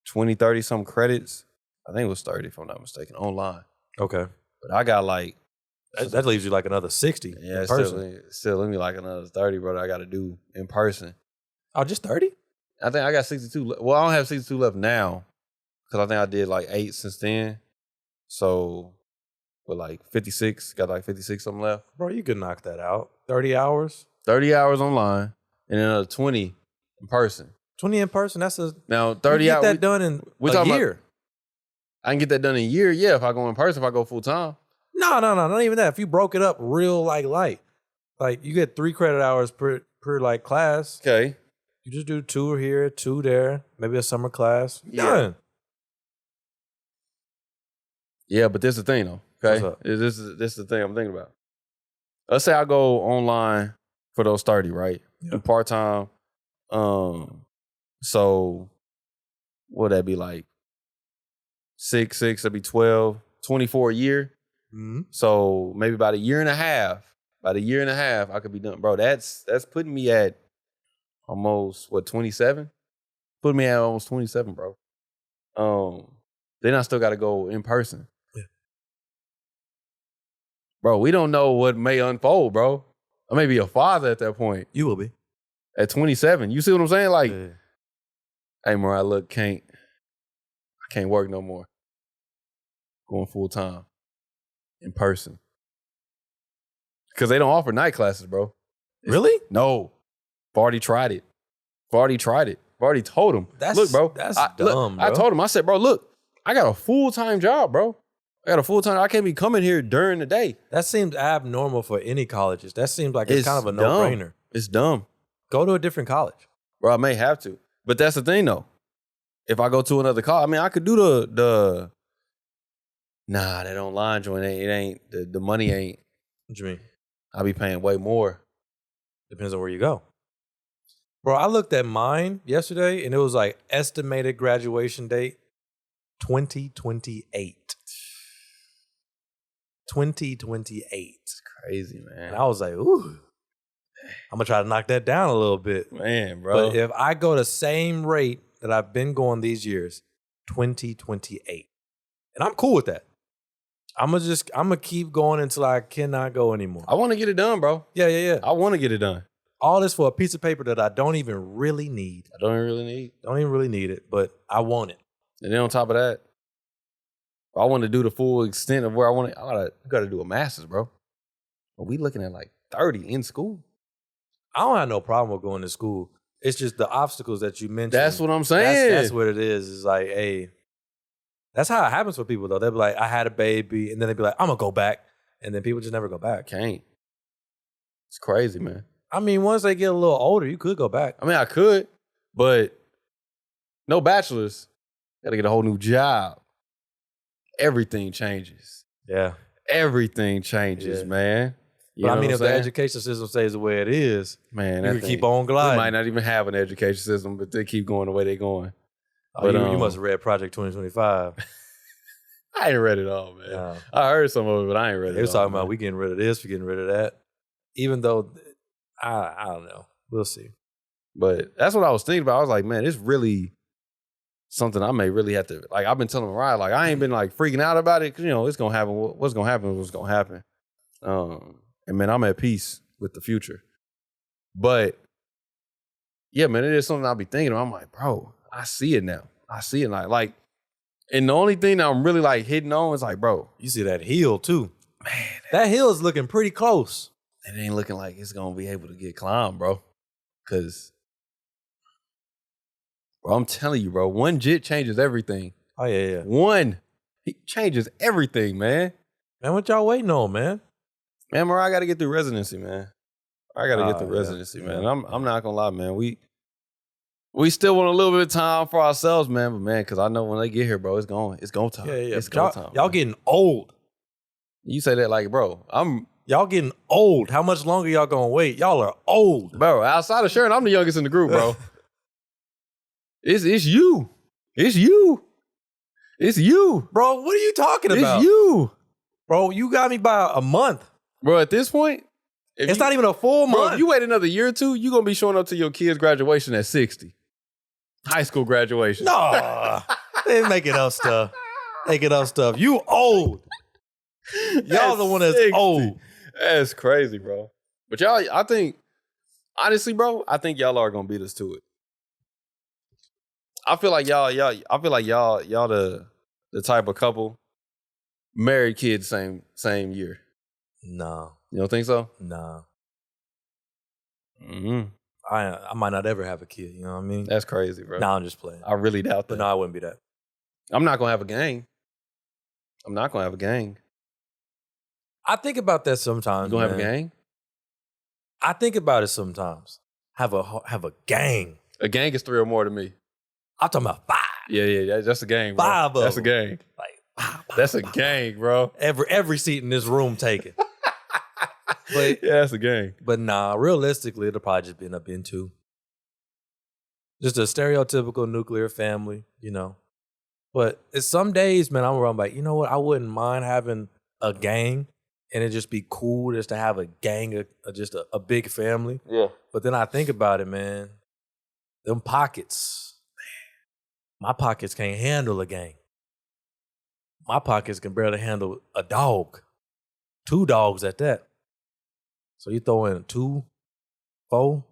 20, 30 some credits. I think it was 30 if I'm not mistaken, online. Okay. But I got like. That leaves you like another 60 yeah, in person. Still leave me like another 30, bro, that I got to do in person. Oh, just 30? I think I got 62. Well, I don't have 62 left now because I think I did like 8 since then. So with like 56, got like 56 something left. Bro, you could knock that out. 30 hours? 30 hours online and another 20 in person. 20 in person, that's now 30 hours. Get that done in a year. I can get that done in a year, yeah, if I go in person, if I go full time. No, not even that. If you broke it up real like light, like you get 3 credit hours per like class. Okay. You just do 2 here, 2 there, maybe a summer class. Yeah. Done. Yeah, but this is the thing though. Okay. This is the thing I'm thinking about. Let's say I go online for those 30, right? Do part-time. So what would that be like? 6, that'd be 12, 24 a year. Mm-hmm. So maybe about a year and a half, I could be done. Bro, that's putting me at almost, 27? Putting me at almost 27, bro. Then I still got to go in person. Yeah. Bro, we don't know what may unfold, bro. I may be a father at that point. You will be. At 27. You see what I'm saying? Like, hey, Mariah, look, I can't work no more. Going full time. In person. Because they don't offer night classes, bro. Really? No. I've already tried it. I've already told him. That's dumb, bro. I told him, I said, bro, look, I got a full-time job, bro. I can't be coming here during the day. That seems abnormal for any colleges. That seems like it's kind of a no-brainer. It's dumb. Go to a different college. Bro, I may have to. But that's the thing, though. If I go to another college, I mean, I could do the that online joint. It ain't, the money ain't. What you mean? I'll be paying way more. Depends on where you go. Bro, I looked at mine yesterday, and it was like estimated graduation date, 2028. 2028. It's crazy, man. And I was like, ooh. I'm going to try to knock that down a little bit. Man, bro. But if I go the same rate that I've been going these years, 2028. And I'm cool with that. I'm gonna keep going until I cannot go anymore. I want to get it done, bro. Yeah. I want to get it done. All this for a piece of paper that I don't even really need. Don't even really need it, but I want it. And then on top of that, I want to do the full extent of where I want to. I gotta do a master's, bro. But we looking at like 30 in school. I don't have no problem with going to school. It's just the obstacles that you mentioned. That's what I'm saying. That's what it is. It's like, hey, that's how it happens for people, though. They'll be like, I had a baby. And then they'll be like, I'm going to go back. And then people just never go back. Can't. It's crazy, man. I mean, once they get a little older, you could go back. I mean, I could, but no bachelor's. Got to get a whole new job. Everything changes. Yeah. Everything changes, man. But I mean, if the education system stays the way it is, man, you can keep on gliding. We might not even have an education system, but they keep going the way they're going. Oh, but, you must have read Project 2025. I ain't read it all, man. No. I heard some of it, but I ain't read it all. They was talking about we getting rid of this, we getting rid of that. Even though, I don't know. We'll see. But that's what I was thinking about. I was like, man, it's really something I may really have to, like, I've been telling Mariah, like, I ain't been like freaking out about it because, you know, it's going to happen. What's going to happen is what's going to happen. And man, I'm at peace with the future. But yeah, man, it is something I'll be thinking of. I'm like, bro, I see it now. I see it now. Like, and the only thing that I'm really like hitting on is like, bro, you see that hill too. Man, that hill is looking pretty close. It ain't looking like it's gonna be able to get climbed, bro. Cause, bro, I'm telling you, bro, one jit changes everything. Oh yeah. One, he changes everything, man. Man, what y'all waiting on, man? Man, Mariah, I gotta get through residency, man. I gotta get through residency, man. I'm not gonna lie, man. We still want a little bit of time for ourselves, man. But man, because I know when they get here, bro, it's go time. Yeah. It's go time. Y'all getting old. You say that like, bro, y'all getting old. How much longer y'all gonna wait? Y'all are old. Bro, outside of Sharon, I'm the youngest in the group, bro. It's you. It's you. It's you. Bro, what are you talking about? It's you. Bro, you got me by a month. Bro, at this point, it's not even a full month. Bro, if you wait another year or two, you're going to be showing up to your kid's graduation at 60. High school graduation. No. They making up stuff. You old. Y'all the one that's 60. Old. That's crazy, bro. But y'all, I think, honestly, bro, I think y'all are going to beat us to it. I feel like y'all the type of couple married kids same year? No. You don't think so? No. Mm-hmm. I might not ever have a kid, you know what I mean? That's crazy, bro. No, I'm just playing. I really doubt that. But no, I wouldn't be that. I'm not going to have a gang. I'm not going to have a gang. I think about that sometimes. You going to have a gang? I think about it sometimes. Have a gang. A gang is 3 or more to me. I'm talking about 5. Yeah. That's a gang, bro. 5 of That's them. a gang. Like 5. That's a gang, bro. Every seat in this room taken. But yeah, that's a gang. But nah, realistically, it'll probably just end up in 2. Just a stereotypical nuclear family, you know. But it's some days, man, I'm around like, you know what? I wouldn't mind having a gang, and it'd just be cool just to have a gang, just a big family. Yeah. But then I think about it, man. Them pockets, my pockets can't handle a gang. My pockets can barely handle a dog. 2 dogs at that. So you throw in 2, 4.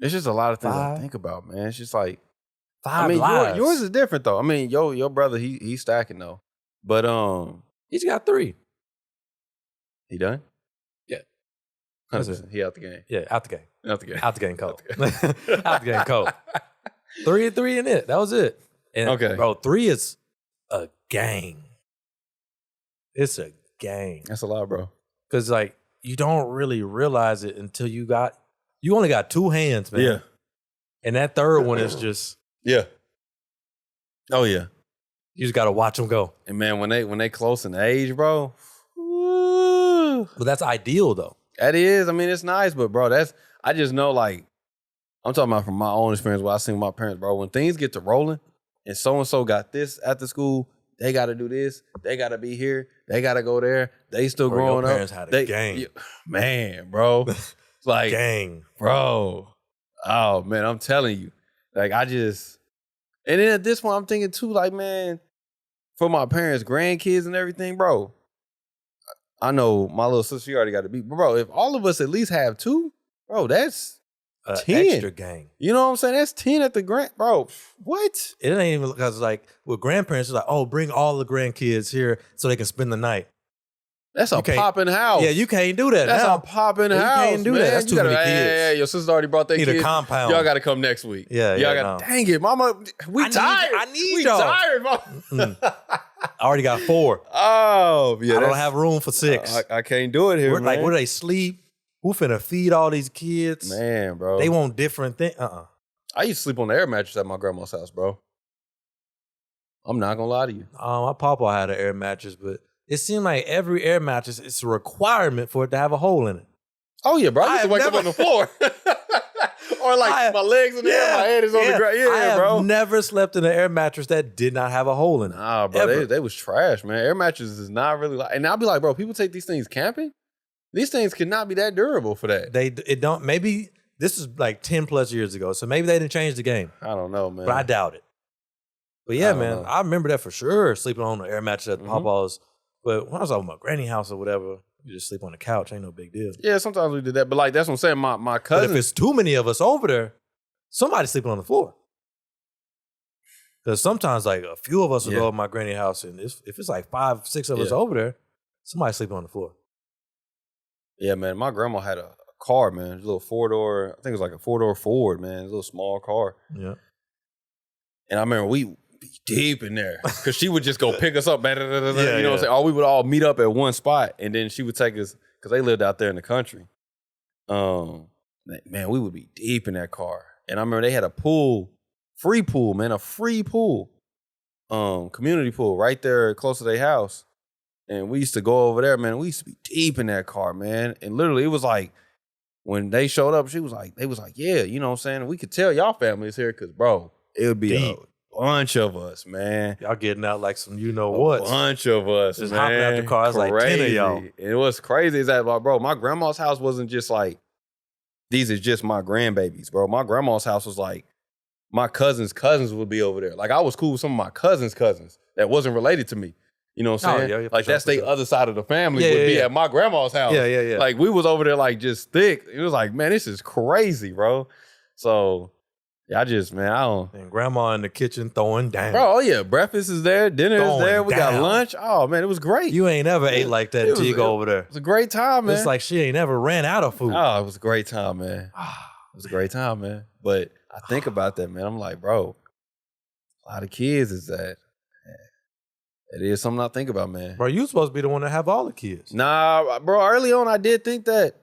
It's just a lot of things 5. I think about, man. It's just like 5 I mean, lives. yours is different though. I mean, your brother, he's stacking though. But he's got 3. He done? Yeah. 100%. He out the game. Yeah, out the game. Out the game. Out the game cold. Out the game cold. 3 in it. That was it. And okay. Bro, 3 is a gang. It's a gang. That's a lot, bro. Because like you don't really realize it until you only got 2 hands, man. Yeah. And that third one is just yeah. Oh yeah. You just gotta watch them go. And man, when they close in age, bro. But that's ideal though. That is. I mean, it's nice, but bro, I just know like I'm talking about from my own experience what I seen with my parents, bro. When things get to rolling and so got this after school, they got to do this. They got to be here. They got to go there. They still growing your parents up. Had a gang. Man, bro. It's like, gang. Bro. Oh, man, I'm telling you. Like, and then at this point, I'm thinking too, like, man, for my parents, grandkids and everything, bro. I know my little sister, she already got to be. But, bro, if all of us at least have 2, bro, that's 10. Extra gang. You know what I'm saying? That's 10 at the bro. What? It ain't even because like with grandparents, it's like, oh, bring all the grandkids here so they can spend the night. That's a popping house. Yeah, you can't do that. That's now. a popping house. You can't do man. that. That's too many kids. Hey, your sister already brought their kids. Need a compound. Y'all got to come next week. Yeah, y'all got. No. Dang it, mama. We tired. I need we y'all. tired, mama. I already got 4. Oh, yeah. I don't have room for 6. I can't do it here, man. Like, where they sleep? Who finna feed all these kids? Man, bro. They want different things. I used to sleep on the air mattress at my grandma's house, bro. I'm not gonna lie to you. My papa had an air mattress, but it seemed like every air mattress, it's a requirement for it to have a hole in it. Oh yeah, bro. I used to wake up on the floor. Or like my legs in the air, my head is on the ground. Yeah, bro. I've never slept in an air mattress that did not have a hole in it. Nah, bro. They was trash, man. Air mattresses is not really like, and I'll be like, bro, people take these things camping? These things cannot be that durable for that. It don't. Maybe this is like 10 plus years ago, so maybe they didn't change the game. I don't know, man. But I doubt it. But yeah, man, I remember that for sure. Sleeping on the air mattress at Papa's. But when I was at my granny house or whatever, you just sleep on the couch. Ain't no big deal. Yeah, sometimes we did that. But like that's what I'm saying. My cousin. But if it's too many of us over there, somebody's sleeping on the floor. Because sometimes like a few of us will go to my granny house, and if it's like 5, 6 of us over there, somebody's sleeping on the floor. Yeah, man. My grandma had a car, man. A little 4-door. I think it was like a 4-door Ford, man. A little small car. Yeah. And I remember we be deep in there because she would just go pick us up. You know what I'm saying? Or we would all meet up at one spot, and then she would take us because they lived out there in the country. Man, we would be deep in that car. And I remember they had a pool, free pool, man, a free pool, community pool right there close to their house. And we used to go over there, man. We used to be deep in that car, man. And literally, it was like, when they showed up, they was like, yeah, you know what I'm saying? We could tell y'all family is here because, bro, it would be a bunch of us, man. Y'all getting out like some you-know-what. A bunch of us, just man. hopping out the car. It's like 10 of y'all. And what's crazy is that, bro, my grandma's house wasn't just like, these are just my grandbabies, bro. My grandma's house was like, my cousins' cousins would be over there. Like, I was cool with some of my cousins' cousins that wasn't related to me. You know what I'm saying? Like, that's the other side of the family would be at my grandma's house. Yeah. Like, we was over there, like, just thick. It was like, man, this is crazy, bro. So, Yeah, I just, man, I don't. And grandma in the kitchen throwing down. Bro, oh yeah, breakfast is there, dinner is there, we got lunch. Oh man, it was great. You ain't ever ate like that until you go over there. It was a great time, man. It's like she ain't ever ran out of food. Oh, it was a great time, man. It was a great time, man. But I think about that, man. I'm like, bro, a lot of kids is that. It is something I think about, man. Bro, you supposed to be the one to have all the kids. Nah, bro, early on I did think that.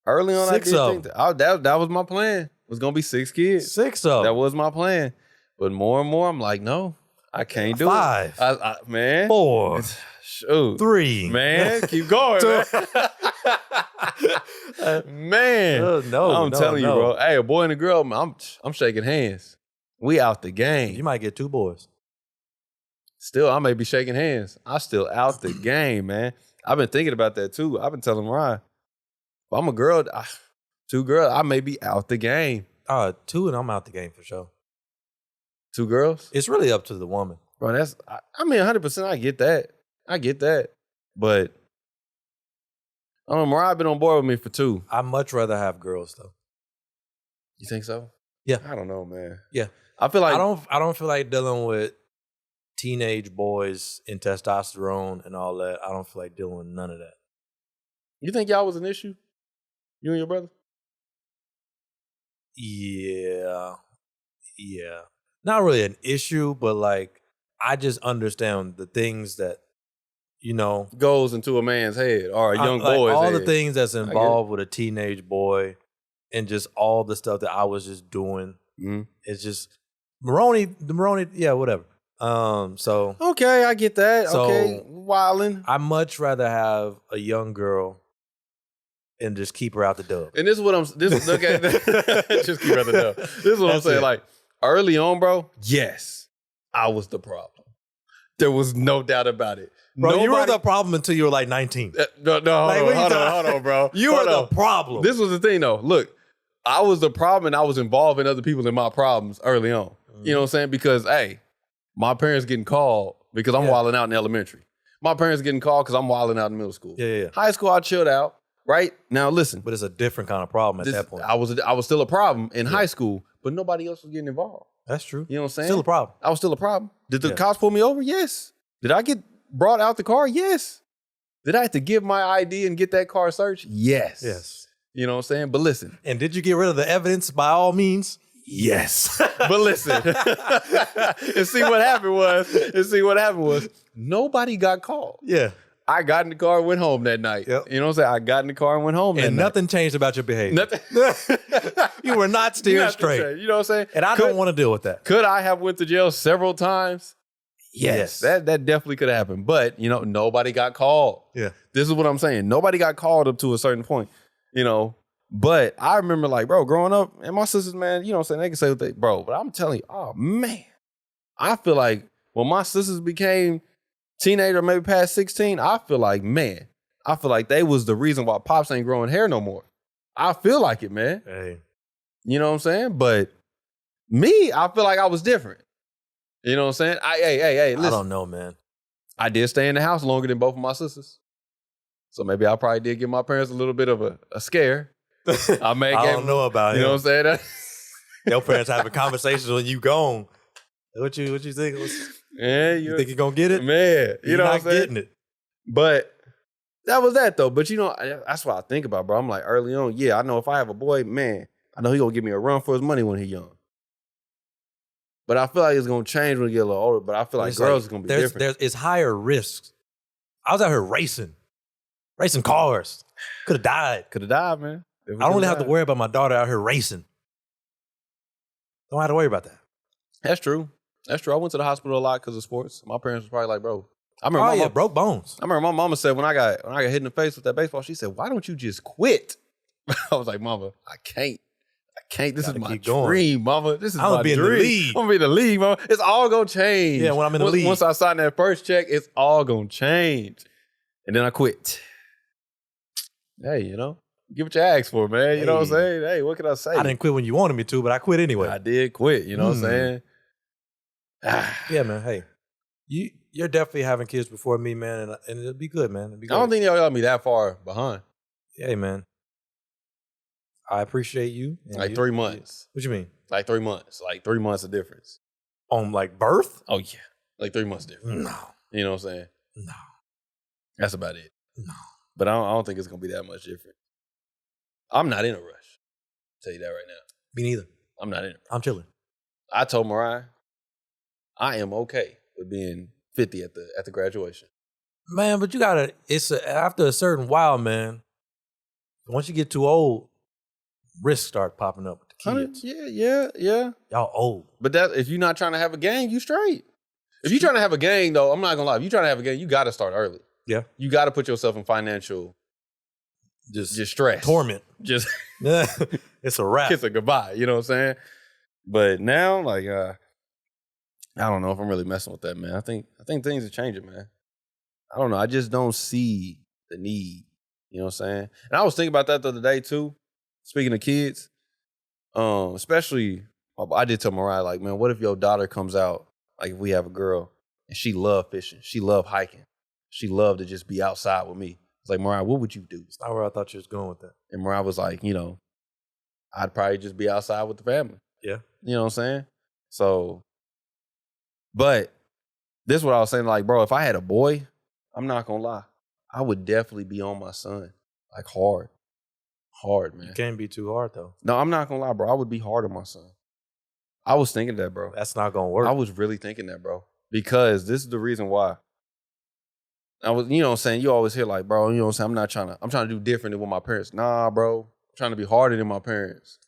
Early on I did think that. That was my plan. It was going to be 6 kids. 6 of them. That was my plan. But more and more, I'm like, no, I can't do 5. it. Man. 4. Shoot. 3. Man, keep going, man. Man. I'm telling you, bro. Hey, a boy and a girl, I'm shaking hands. We out the game. You might get 2 boys. Still, I may be shaking hands. I still out the game, man. I've been thinking about that too. I've been telling Ryan, if I'm a girl, 2 girls, I may be out the game. 2 and I'm out the game for sure. 2 girls? It's really up to the woman. Bro, I mean, 100%, I get that. But, I don't know, Mariah been on board with me for 2. I'd much rather have girls though. You think so? Yeah. I don't know, man. Yeah. I feel like I don't feel like dealing with teenage boys and testosterone and all that. I don't feel like dealing with none of that. You think y'all was an issue? You and your brother? Yeah. Not really an issue, but like I just understand the things that, you know, goes into a man's head or a young boy's all head. the things that's involved with a teenage boy and just all the stuff that I was just doing. Mm-hmm. It's just Maroney, yeah, whatever. So okay, I get that. So okay, wildin'. I much rather have a young girl and just keep her out the dub. And this is what I'm. Okay, just keep her out the dub. This is what I'm saying. Like early on, bro. Yes, I was the problem. There was no doubt about it. Bro, you were the problem until you were like 19. No, hold on, bro. You were the problem. This was the thing, though. Look, I was the problem, and I was involving other people in my problems early on. Mm-hmm. You know what I'm saying? Because hey. My parents getting called because I'm wilding out in elementary. My parents getting called because I'm wilding out in middle school. Yeah. High school, I chilled out. Right now, listen. But it's a different kind of problem at that point. I was still a problem in high school, but nobody else was getting involved. That's true. You know what I'm saying? Still a problem. I was still a problem. Did the cops pull me over? Yes. Did I get brought out the car? Yes. Did I have to give my ID and get that car searched? Yes. You know what I'm saying? But listen. And did you get rid of the evidence by all means? Yes. But listen. and see what happened was nobody got called. Yeah. I got in the car and went home that night. Yep. You know what I'm saying? I got in the car and went home and nothing changed about your behavior. Nothing. You were not steered straight. Changed. You know what I'm saying? And I don't want to deal with that. Could I have went to jail several times? Yes. That definitely could have happened. But, you know, nobody got called. Yeah. This is what I'm saying. Nobody got called up to a certain point, you know. But I remember, like, bro, growing up, and my sisters, man, you know what I'm saying? They can say what they, bro, but I'm telling you, oh, man. I feel like when my sisters became teenager, maybe past 16, I feel like they was the reason why Pops ain't growing hair no more. I feel like it, man. Hey. You know what I'm saying? But me, I feel like I was different. You know what I'm saying? Hey, listen. I don't know, man. I did stay in the house longer than both of my sisters. So maybe I probably did give my parents a little bit of a scare. I don't know about it. You know what I'm saying? Your parents having conversations when you gone. What you think? Yeah, you think you're gonna get it? Man, you know what I'm saying? Getting it. But that was that though. But you know, that's what I think about, bro. I'm like early on, yeah, I know if I have a boy, man, I know he gonna give me a run for his money when he young. But I feel like it's gonna change when he get a little older. But I feel like girls is gonna be different. It's higher risks. I was out here racing cars. Could have died. Man. I don't really have to worry about my daughter out here racing. Don't have to worry about that. That's true. I went to the hospital a lot because of sports. My parents was probably like, bro. I remember broke bones. I remember my mama said when I got hit in the face with that baseball, she said, why don't you just quit? I was like, Mama, I can't. This is my dream, Mama. This is my dream. I'm gonna be in the league, Mama. It's all gonna change. Yeah, when I'm in the league. Once I sign that first check, it's all gonna change. And then I quit. Hey, you know, give what you ask for, man. You know what I'm saying? Hey, what can I say? I didn't quit when you wanted me to, but I quit anyway. I did quit, you know what I'm saying? Yeah, man. Hey, you're definitely having kids before me, man, and it'll be good, man. It'll be good. I don't think y'all got me that far behind. Hey, man. I appreciate you. Like 3 months. What you mean? Like 3 months. Like 3 months of difference. On like birth? Oh, yeah. Like 3 months difference. No. You know what I'm saying? No. That's about it. No. But I don't think it's going to be that much different. I'm not in a rush. I'll tell you that right now. Me neither. I'm not in it. I'm chilling. I told Mariah, I am okay with being 50 at the graduation. Man, but you gotta, after a certain while, man, once you get too old, risks start popping up with the kids. Yeah. Y'all old. But that if you're not trying to have a gang, you straight. If you're trying to have a gang, though, I'm not gonna lie. If you're trying to have a gang, you got to start early. Yeah. You got to put yourself in financial just stress. Torment. Just it's a wrap. Kiss a goodbye. You know what I'm saying? But now, like, I don't know if I'm really messing with that, man. I think things are changing, man. I don't know. I just don't see the need. You know what I'm saying? And I was thinking about that the other day, too. Speaking of kids, especially, I did tell Mariah, like, man, what if your daughter comes out, like if we have a girl, and she love fishing, she love hiking, she love to just be outside with me. It's like, Mariah, what would you do? That's not where I thought you was going with that. And Mariah was like, you know, I'd probably just be outside with the family. Yeah. You know what I'm saying? So, but this is what I was saying, like, bro, if I had a boy, I'm not gonna lie, I would definitely be on my son, like hard, man. You can't be too hard though. No, I'm not gonna lie, bro. I would be hard on my son. I was thinking that, bro. That's not gonna work. I was really thinking that, bro, because this is the reason why. I was, you know what I'm saying? You always hear like, bro, you know what I'm saying? I'm trying to do different than what my parents. Nah, bro. I'm trying to be harder than my parents.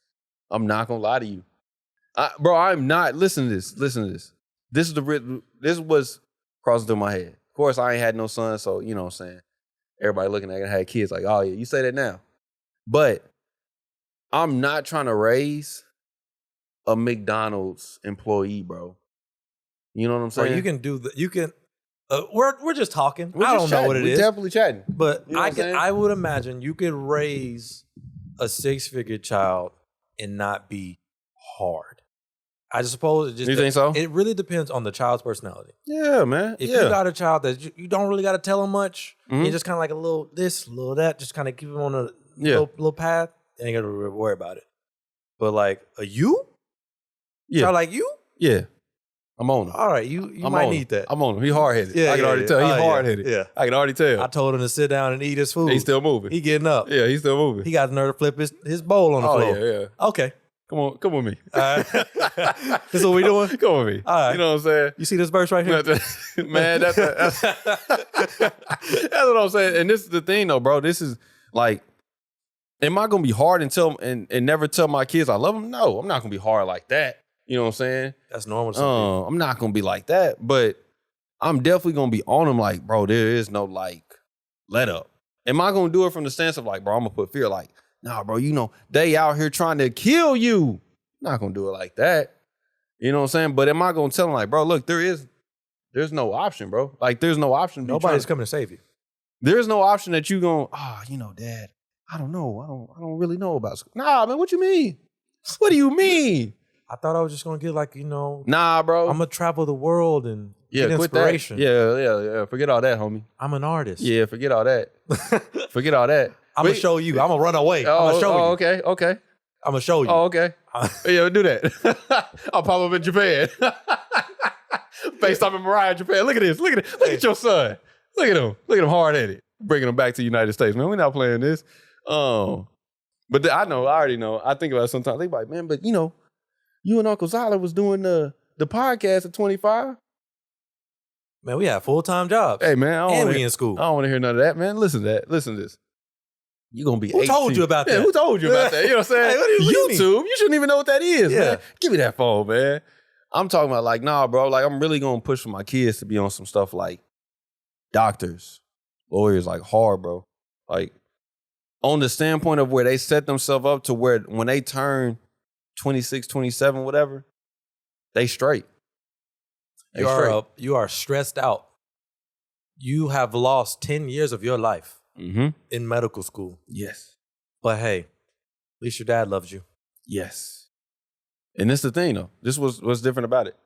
I'm not gonna lie to you. Bro, I'm not. Listen to this. This is what's crossing through my head. Of course, I ain't had no son, so you know what I'm saying? Everybody looking at it had kids like, oh yeah, you say that now. But I'm not trying to raise a McDonald's employee, bro. You know what I'm saying? Bro, you can do you can. We're just talking. We're I just don't know what it We're is. Definitely chatting. But you know I would imagine you could raise a 6-figure child and not be hard. I suppose it just. You think so? It really depends on the child's personality. Yeah, man. If you got a child that you don't really got to tell them much, Mhm. you just kind of like a little this, a little that, just kind of keep them on a little path, you ain't got to worry about it. But like a child like you? Yeah. I'm on him. All right, you might need that. I'm on him. He hard-headed. Yeah, I can already tell. He hard-headed. Yeah. I can already tell. I told him to sit down and eat his food. He's still moving. He getting up. Yeah, he's still moving. He got the nerve to flip his bowl on the floor. Yeah. Okay. Come with me. This is what we doing? Come with me. All right. You know what I'm saying? You see this verse right here? Man, that's what I'm saying. And this is the thing, though, bro. This is like, am I gonna be hard and never tell my kids I love them? No, I'm not gonna be hard like that. You know what I'm saying? That's normal. I'm not gonna be like that, but I'm definitely gonna be on them. Like, bro, there is no like let up. Am I gonna do it from the stance of like, bro, I'm gonna put fear? Like, nah, bro, you know they out here trying to kill you. I'm not gonna do it like that. You know what I'm saying? But am I gonna tell them like, bro, look, there's no option, bro. Like, there's no option. Nobody's coming to save you. There's no option that you gonna, you know, Dad, I don't know. I don't really know about school. Nah, man, what you mean? What do you mean? I thought I was just gonna get like, you know, nah, bro. I'm gonna travel the world and get inspiration. Yeah. Forget all that, homie. I'm an artist. Yeah, forget all that. Forget all that. I'm gonna show you. I'm gonna run away. I'm gonna show you. Okay. I'm gonna show you. Oh, okay. Yeah, do that. I'll pop up in Japan. FaceTime in Mariah in Japan. Look at this. Look at your son. Look at him hard-headed. Bringing him back to the United States. Man, we're not playing this. But I already know. I think about it sometimes. I think like, man, but you know, you and Uncle Zyler was doing the podcast at 25. Man, we have full-time jobs. Hey, man. And we in school. I don't want to hear none of that, man. Listen to this. You're going to be 18. Who told you about that? Yeah, who told you about that? You know what I'm saying? Hey, what do you mean? YouTube. You shouldn't even know what that is, Yeah. man. Give me that phone, man. I'm talking about like, nah, bro. Like, I'm really going to push for my kids to be on some stuff like doctors, lawyers, like hard, bro. Like, on the standpoint of where they set themselves up to where when they turn 26, 27, whatever, they straight. You are stressed out. You have lost 10 years of your life in medical school. Yes. But hey, at least your dad loves you. Yes. And this is the thing, though. This was what's different about it.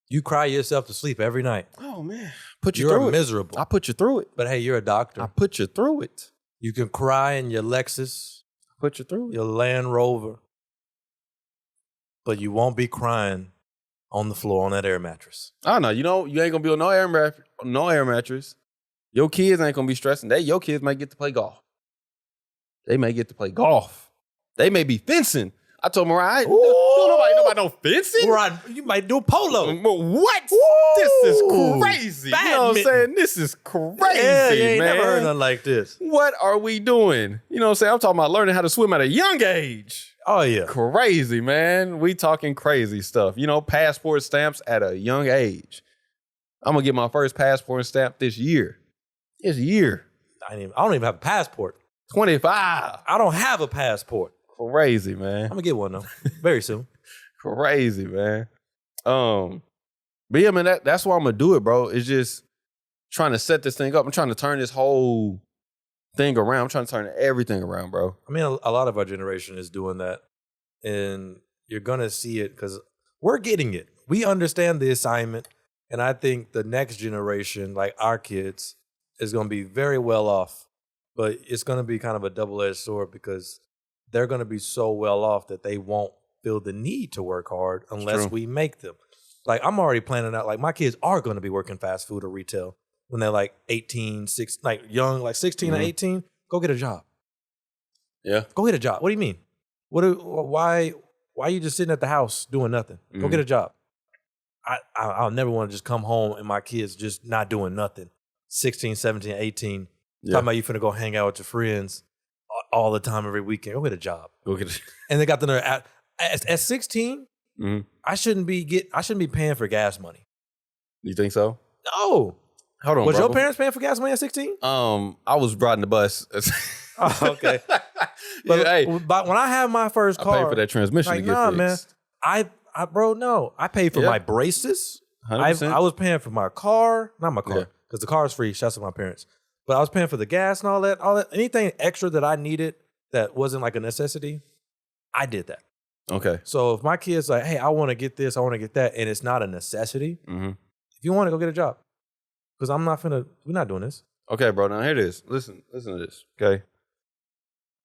You cry yourself to sleep every night. Oh, man. Put you through it. You're miserable. I put you through it. But hey, you're a doctor. I put you through it. You can cry in your Lexus, Put you through it. your Land Rover. But you won't be crying on the floor on that air mattress. I don't know. You know, you ain't gonna be on no air mattress. Your kids ain't gonna be stressing. Your kids might get to play golf. They may get to play golf. They may be fencing. I told Mariah, don't nobody know about no fencing. Right, you might do polo. What? Ooh, this is crazy. You know what I'm saying? This is crazy, yeah, you ain't man. never heard nothing like this. What are we doing? You know what I'm saying? I'm talking about learning how to swim at a young age. Oh, yeah. Crazy, man. We talking crazy stuff. You know, passport stamps at a young age. I'm going to get my first passport stamp this year. This year. I don't even have a passport. 25. I don't have a passport. Crazy, man. I'm going to get one, though, very soon. Crazy, man. But yeah, man, that's why I'm going to do it, bro. It's just trying to set this thing up. I'm trying to turn this whole thing around. I'm trying to turn everything around, bro. I mean, a lot of our generation is doing that. And you're going to see it because we're getting it. We understand the assignment. And I think the next generation, like our kids, is going to be very well off. But it's going to be kind of a double-edged sword because they're going to be so well off that they won't feel the need to work hard unless we make them. Like, I'm already planning out, like, my kids are going to be working fast food or retail when they're like 18, 16, like young, like 16 or 18. Go get a job. Yeah. Go get a job. What do you mean? Why are you just sitting at the house doing nothing? Go get a job. I'll never want to just come home and my kids just not doing nothing. 16, 17, 18. Talking about you finna go hang out with your friends all the time every weekend. Go get a job. Go get a And they got the nerve at 16. I shouldn't be paying for gas money. You think so? No. Hold on. Was your parents paying for gas money at 16? I was riding the bus. Oh, okay. But when I had my first car, I paid for that transmission to get fixed. Man, I paid for my braces. 100%. I was paying for my car, not my car, because the car is free. Shouts to my parents. But I was paying for the gas and all that. Anything extra that I needed that wasn't like a necessity, I did that. Okay. So if my kid's like, hey, I want to get this, I want to get that, and it's not a necessity, if you want to, go get a job. Because we're not doing this. Okay, bro. Now here it is. Listen to this, okay?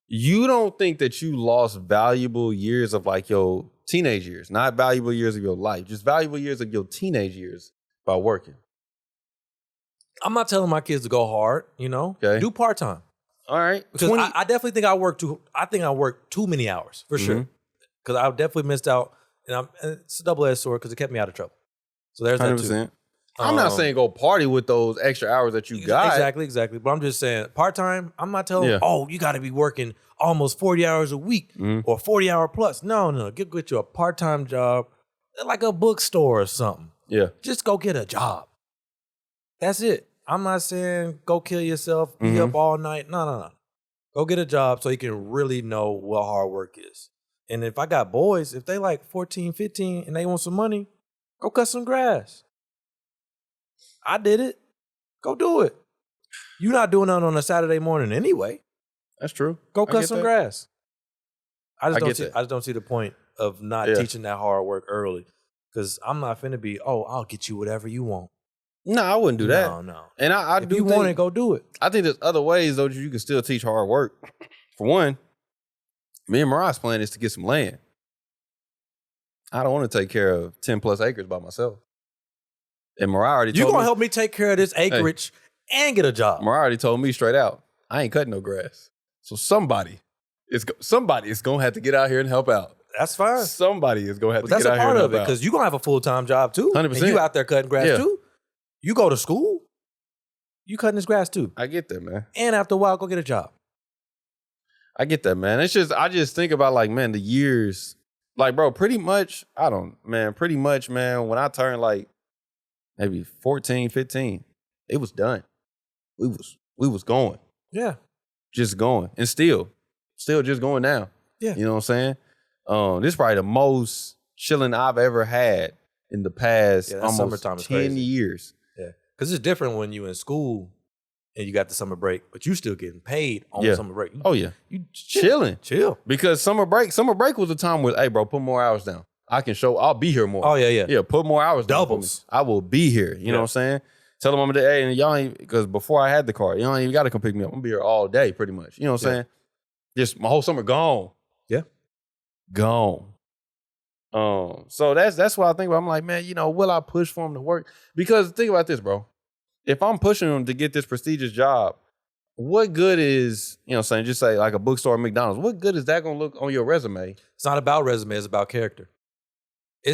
You don't think that you lost valuable years of like your teenage years, not valuable years of your life, just valuable years of your teenage years by working. I'm not telling my kids to go hard, Okay. Do part-time. All right. Because I definitely think I worked too many hours, for sure. Because I definitely missed out, and it's a double-edged sword because it kept me out of trouble. So there's 100%. That too. I'm not saying go party with those extra hours that you got. Exactly. But I'm just saying part-time, I'm not telling you, you got to be working almost 40 hours a week or 40 hour plus. No. Get you a part-time job at like a bookstore or something. Yeah. Just go get a job. That's it. I'm not saying go kill yourself, be up all night. No. Go get a job so you can really know what hard work is. And if I got boys, if they like 14, 15 and they want some money, go cut some grass. I did it. Go do it. You're not doing that on a Saturday morning anyway. That's true. Go cut some grass. I just don't see the point of not teaching that hard work early. Because I'm not finna be, I'll get you whatever you want. No, I wouldn't do that. No. And I if you want it, go do it. I think there's other ways, though, you can still teach hard work. For one, me and Mariah's plan is to get some land. I don't want to take care of 10 plus acres by myself. And Mariah already told me. You're going to help me take care of this acreage and get a job. Mariah already told me straight out, I ain't cutting no grass. So somebody is going to have to get out here and help out. That's fine. Somebody is going to have to get out here and help out. That's a part of it because you're going to have a full-time job too. 100%. And you out there cutting grass too. You go to school, you cutting this grass too. I get that, man. And after a while, go get a job. I get that, man. I just think about like, man, the years, like, bro, pretty much, man, when I turned like maybe 14, 15, it was done. We was going. Yeah. Just going. And still just going now. Yeah. You know what I'm saying? This is probably the most chilling I've ever had in the past almost 10 years. Yeah. Because it's different when you're in school and you got the summer break, but you still getting paid on the summer break. You chilling. Chill. Because summer break was a time where, hey, bro, put more hours down. I'll be here more. Oh, yeah. Yeah, put more hours down. Doubles. I will be here. You know what I'm saying? Tell them I'm there. Hey, and y'all ain't, because before I had the car, y'all ain't even got to come pick me up. I'm going to be here all day pretty much. You know what I'm saying? Just my whole summer gone. Yeah. Gone. So that's what I think about. I'm like, man, will I push for him to work? Because think about this, bro. If I'm pushing him to get this prestigious job, what good is, just say like a bookstore or McDonald's, what good is that going to look on your resume? It's not about resume, it's about character. I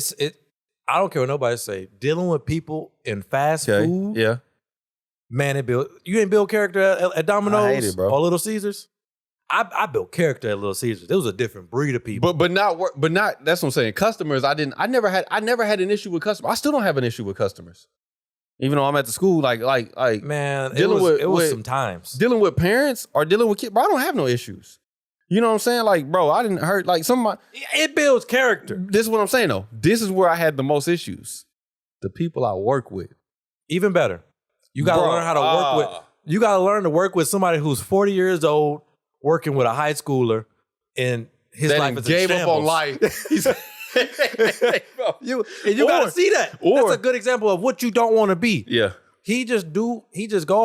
don't care what nobody say. Dealing with people in fast food. Yeah. Man, you ain't build character at Domino's I hate it, bro. or Little Caesars. I built character at Little Caesars. There was a different breed of people. But not that's what I'm saying. Customers, I never had an issue with customers. I still don't have an issue with customers. Even though I'm at the school, like man, dealing it was some times. Dealing with parents or dealing with kids, bro, I don't have no issues. You know what I'm saying? Like, bro, I didn't hurt like some of my. It builds character. This is what I'm saying though. This is where I had the most issues. The people I work with. Even better. You gotta learn how to work with. You gotta learn to work with somebody who's 40 years old, working with a high schooler, and his life is gave up on life. You gotta see that. That's a good example of what you don't want to be. Yeah. He just go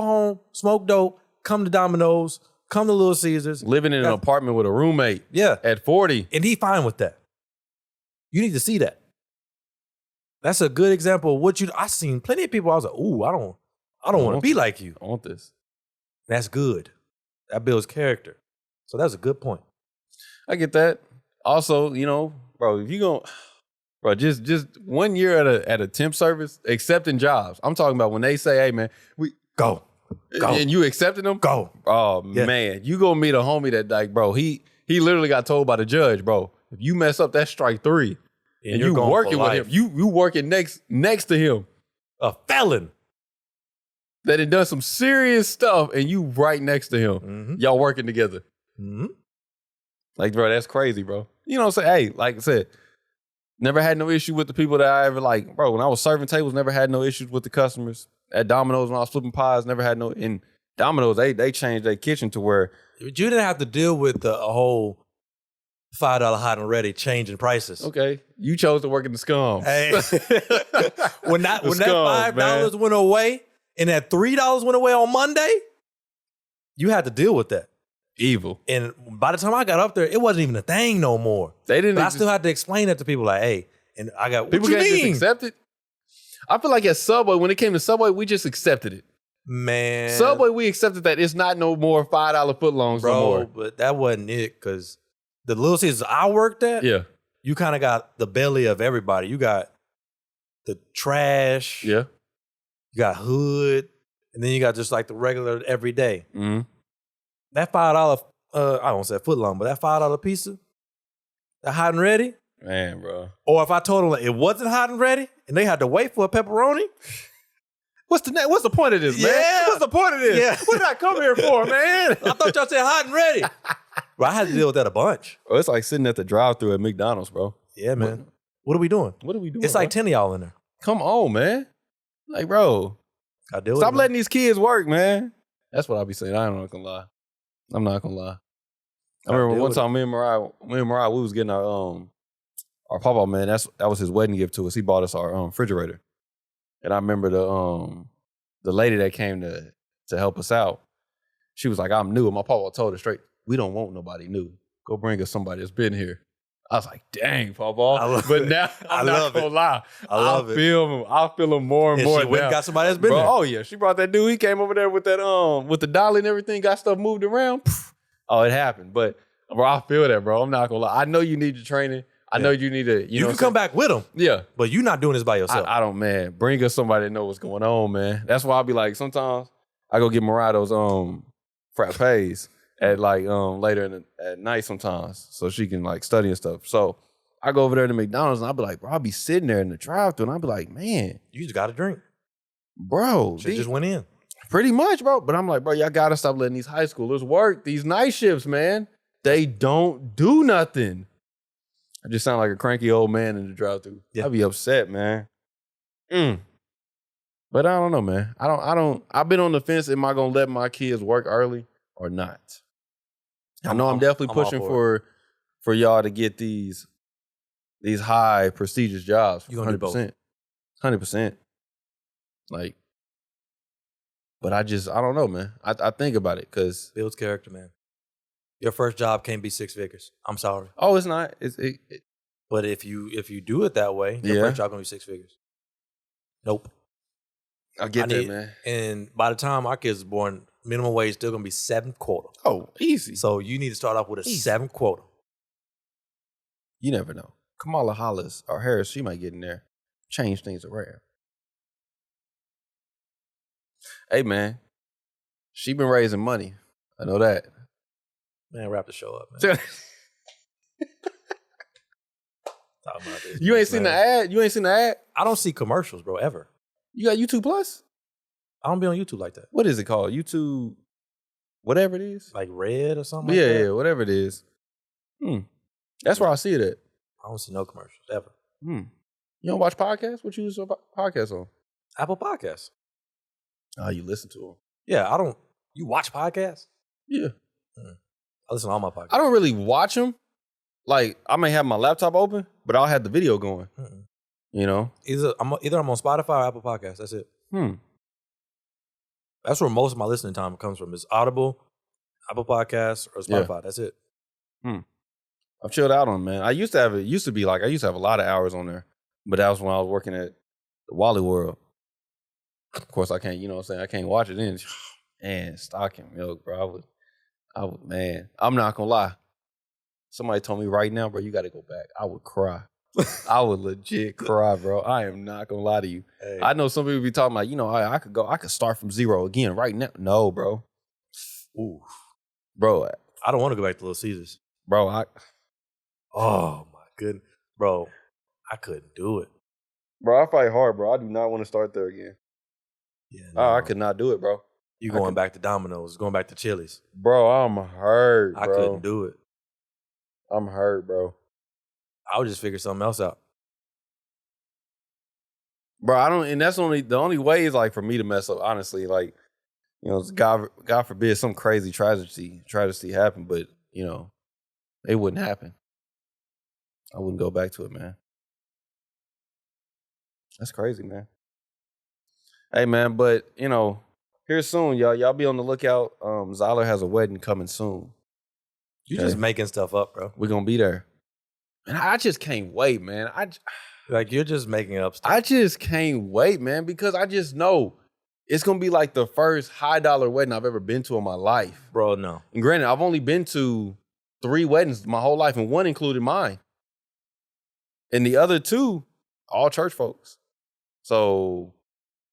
home, smoke dope, come to Domino's, come to Little Caesars. Living in an apartment with a roommate. Yeah. At 40. And he fine with that. You need to see that. That's a good example of what I seen plenty of people. I was like, ooh, I don't want to be like you. I want this. That's good. That builds character. So that's a good point. I get that. Also, bro, if you going, bro, just 1 year at a temp service, accepting jobs. I'm talking about when they say, hey, man, we go. And you accepting them? Go. Oh, yeah. Man, you gonna meet a homie that, like, bro, he literally got told by the judge, bro, if you mess up, that's strike 3. And you working with him. You working next to him. A felon. That had done some serious stuff and you right next to him. Mm-hmm. Y'all working together. Mm-hmm. Like, bro, that's crazy, bro. You know what I'm saying? Hey, like I said, never had no issue with the people that I ever like. Bro, when I was serving tables, never had no issues with the customers. At Domino's, when I was flipping pies, never had no. In Domino's, they changed their kitchen to where. You didn't have to deal with a whole $5 hot and ready changing prices. Okay. You chose to work in the scum. Hey. when that $5 went away and that $3 went away on Monday, you had to deal with that. Evil. And by the time I got up there, it wasn't even a thing no more. They didn't. But I still had to explain that to people like, hey, and I got, people can't just accept it. I feel like at Subway, when it came to Subway, we just accepted it. Man. Subway, we accepted that it's not no more $5 footlongs no more. But that wasn't it, because the Little Caesars I worked at, yeah, you kind of got the belly of everybody. You got the trash. Yeah. You got hood. And then you got just like the regular everyday. Mm-hmm. That $5, I won't say footlong, but that $5 pizza, that hot and ready. Man, bro. Or if I told them like, it wasn't hot and ready and they had to wait for a pepperoni. What's the point of this, man? Yeah. What's the point of this? Yeah. What did I come here for, man? I thought y'all said hot and ready. But I had to deal with that a bunch. Bro, it's like sitting at the drive-thru at McDonald's, bro. Yeah, man. What are we doing? It's like 10 of y'all in there. Come on, man. Like, bro. Stop letting these kids work, man. That's what I be saying. I'm not gonna lie. I remember one time me and Mariah, we was getting our papa, man. That was his wedding gift to us. He bought us our refrigerator, and I remember the lady that came to help us out. She was like, "I'm new," and my papa told her straight, "We don't want nobody new. Go bring us somebody that's been here." I was like, "Dang, papa!" But now I'm not gonna lie. I feel him more and more. She went and got somebody that's been there. Oh yeah, she brought that dude. He came over there with that with the dolly and everything. Got stuff moved around. Oh, it happened. But bro, I feel that, bro. I'm not gonna lie. I know you need your training. I know you need to. You can come back with them. Yeah, but you're not doing this by yourself. I don't, man. Bring us somebody that knows what's going on, man. That's why I'll be like, sometimes I go get Mariah those frappes at like later at night sometimes, so she can like study and stuff. So I go over there to McDonald's and I'll be like, bro, I'll be sitting there in the drive-thru and I'll be like, man, you just got a drink, bro. She just went in. Pretty much, bro. But I'm like, bro, y'all gotta stop letting these high schoolers work these night shifts, man. They don't do nothing. I just sound like a cranky old man in the drive-thru. Yeah. I'd be upset, man. But I don't know, man. I've been on the fence. Am I gonna let my kids work early or not? I know I'm definitely pushing for y'all to get these high prestigious jobs. You're gonna 100%. 100%. Like, but I don't know, man. I think about it because builds character, man. Your first job can't be 6 figures. I'm sorry. Oh, it's not. But if you do it that way, your first job gonna be 6 figures. Nope. I get that, man. And by the time our kids are born, minimum wage still gonna be 7.25. Oh, easy. So you need to start off with a 7.25. You never know. Kamala Harris, she might get in there, change things around. Hey, man, she been raising money. I know that. Man, wrap the show up, man. You ain't seen the ad? You ain't seen the ad? I don't see commercials, bro, ever. You got YouTube Plus? I don't be on YouTube like that. What is it called? YouTube, whatever it is? Like Red or something Yeah, like that? yeah, whatever it is. That's where I see it at. I don't see no commercials, ever. You don't watch podcasts? What you use a podcast on? Apple Podcasts. Oh, you listen to them. Yeah, I don't. You watch podcasts? Yeah. I listen to all my podcasts. I don't really watch them. Like, I may have my laptop open, but I'll have the video going. You know? Either I'm on Spotify or Apple Podcasts. That's it. That's where most of my listening time comes from. Is Audible, Apple Podcasts, or Spotify. Yeah. That's it. I've chilled out on, man. I used to have a lot of hours on there, but that was when I was working at the Wally World. Of course, I can't, you know what I'm saying? I can't watch it in. Man, stock and milk, bro. Man, I'm not gonna lie. Somebody told me right now, bro, you got to go back. I would cry. I would legit cry, bro. I am not gonna lie to you. Hey. I know some people be talking about, you know, I could start from zero again right now. No, bro. Ooh, bro. I don't want to go back to Little Caesars, bro. Oh my goodness, bro. I couldn't do it, bro. I fight hard, bro. I do not want to start there again. Yeah, no. I could not do it, bro. You going back to Domino's, going back to Chili's, bro? I'm hurt, bro. I couldn't do it. I'm hurt, bro. I would just figure something else out, bro. I don't, and that's the only way is like for me to mess up. Honestly, like, you know, God forbid some crazy tragedy happen, but you know, it wouldn't happen. I wouldn't go back to it, man. That's crazy, man. Hey, man, but you know, here soon, y'all. Y'all be on the lookout. Zyler has a wedding coming soon. You just making stuff up, bro. We're gonna be there. And I just can't wait, man. Like, you're just making up stuff. I just can't wait, man, because I just know it's going to be like the first high-dollar wedding I've ever been to in my life. Bro, no. And granted, I've only been to 3 weddings my whole life, and one included mine. And the other 2, all church folks. So,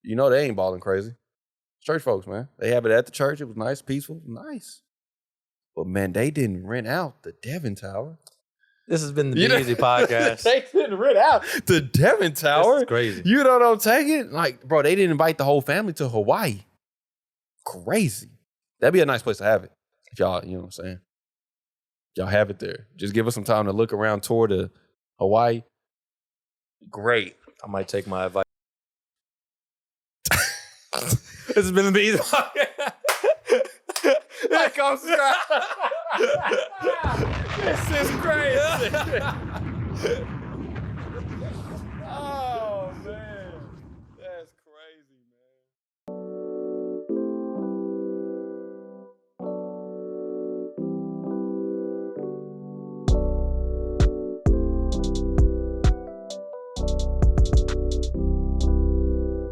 you know they ain't balling crazy. Church folks, man. They have it at the church. It was nice, peaceful, nice. But, man, they didn't rent out the Devon Tower. This has been the Be Eazy podcast. They didn't rent out the Devon Tower. This is crazy. You know what I'm taking? Like, bro, they didn't invite the whole family to Hawaii. Crazy. That'd be a nice place to have it. If y'all, you know what I'm saying? Y'all have it there. Just give us some time to look around, tour to Hawaii. Great. I might take my advice. This has been the Be Eazy podcast. Like, subscribe. This is crazy.